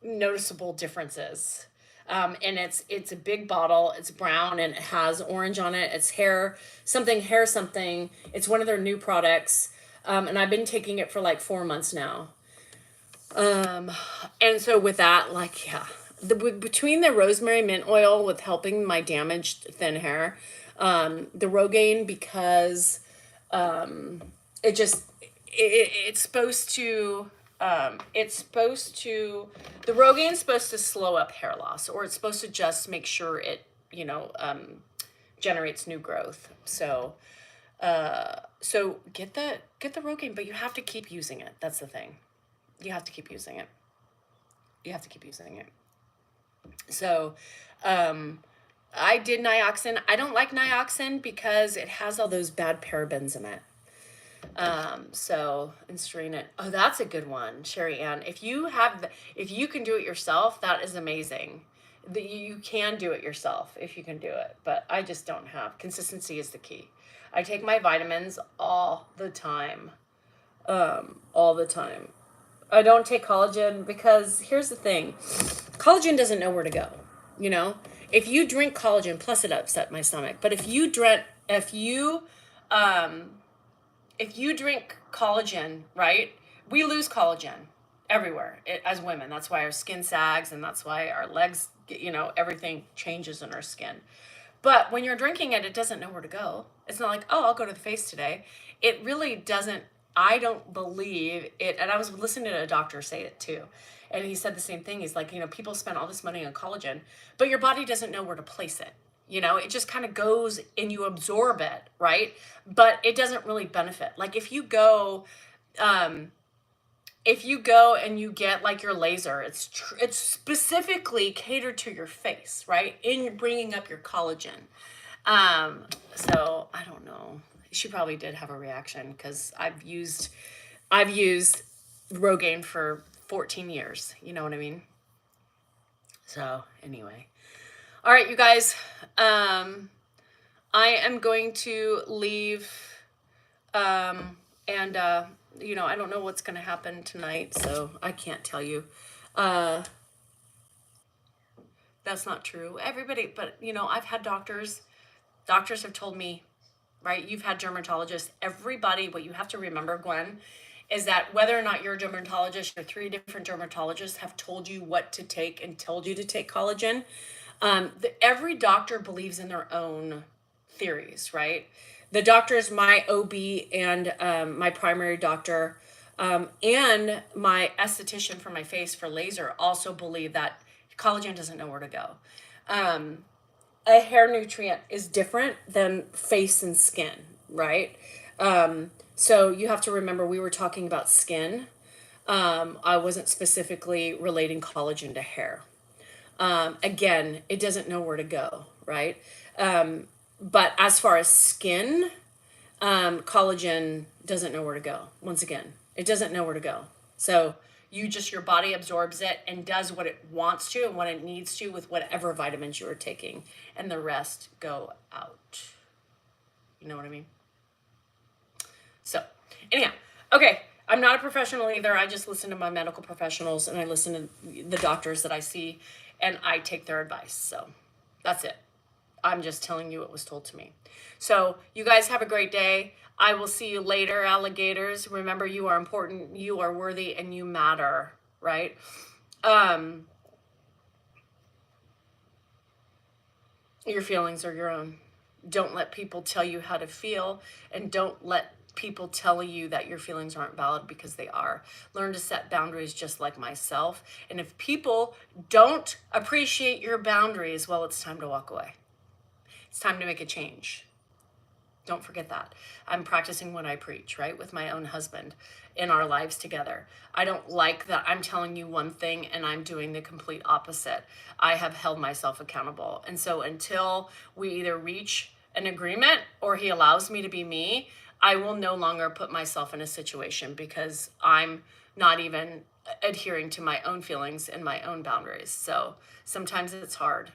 noticeable differences. And it's a big bottle. It's brown and it has orange on it. It's hair something. It's one of their new products. And I've been taking it for like 4 months now. And so with that, like, yeah, between the rosemary mint oil with helping my damaged thin hair, the Rogaine, because, it's supposed to, the Rogaine's supposed to slow up hair loss, or it's supposed to just make sure it, generates new growth. So get the Rogaine, but you have to keep using it. That's the thing. You have to keep using it. So, I did Nioxin. I don't like Nioxin because it has all those bad parabens in it. And strain it. Oh, that's a good one, Sherry Ann. If you can do it yourself, that is amazing. You can do it yourself if you can do it, but I just don't have. Consistency is the key. I take my vitamins all the time. All the time. I don't take collagen because here's the thing. Collagen doesn't know where to go, you know? If you drink collagen, plus it upset my stomach, but if you drink collagen, right, we lose collagen everywhere as women. That's why our skin sags, and that's why our legs, everything changes in our skin. But when you're drinking it, it doesn't know where to go. It's not like, oh, I'll go to the face today. It really doesn't. I don't believe it. And I was listening to a doctor say it too. And he said the same thing. He's like, people spend all this money on collagen, but your body doesn't know where to place it. It just kind of goes and you absorb it, right? But it doesn't really benefit. Like if you go and you get like your laser, it's specifically catered to your face, right? In bringing up your collagen. So I don't know. She probably did have a reaction because I've used Rogaine for 14 years. You know what I mean? So anyway. All right, you guys. I am going to leave. I don't know what's going to happen tonight, so I can't tell you. That's not true. Everybody, but I've had doctors have told me, right? You've had dermatologists. Everybody, what you have to remember, Gwen, is that whether or not you're a dermatologist, your 3 different dermatologists have told you what to take and told you to take collagen. Every doctor believes in their own theories, right? The doctors, my OB and my primary doctor and my esthetician for my face for laser also believe that collagen doesn't know where to go. A hair nutrient is different than face and skin, right? So you have to remember we were talking about skin. I wasn't specifically relating collagen to hair. Again, it doesn't know where to go, right? But as far as skin, collagen doesn't know where to go. Once again, it doesn't know where to go. So your body absorbs it and does what it wants to and what it needs to with whatever vitamins you are taking, and the rest go out. You know what I mean? So anyhow, okay. I'm not a professional either. I just listen to my medical professionals and I listen to the doctors that I see and I take their advice. So that's it. I'm just telling you what was told to me. So you guys have a great day. I will see you later, alligators. Remember, you are important, you are worthy, and you matter, right? Your feelings are your own. Don't let people tell you how to feel, and don't let people tell you that your feelings aren't valid, because they are. Learn to set boundaries just like myself. And if people don't appreciate your boundaries, well, it's time to walk away. It's time to make a change. Don't forget that. I'm practicing what I preach, right? With my own husband in our lives together. I don't like that I'm telling you one thing and I'm doing the complete opposite. I have held myself accountable. And so until we either reach an agreement or he allows me to be me, I will no longer put myself in a situation because I'm not even adhering to my own feelings and my own boundaries. So sometimes it's hard.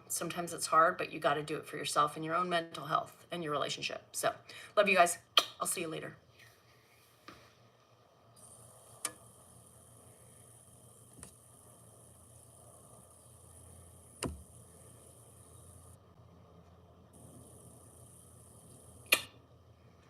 Sometimes it's hard, but you got to do it for yourself and your own mental health and your relationship. So love you guys. I'll see you later.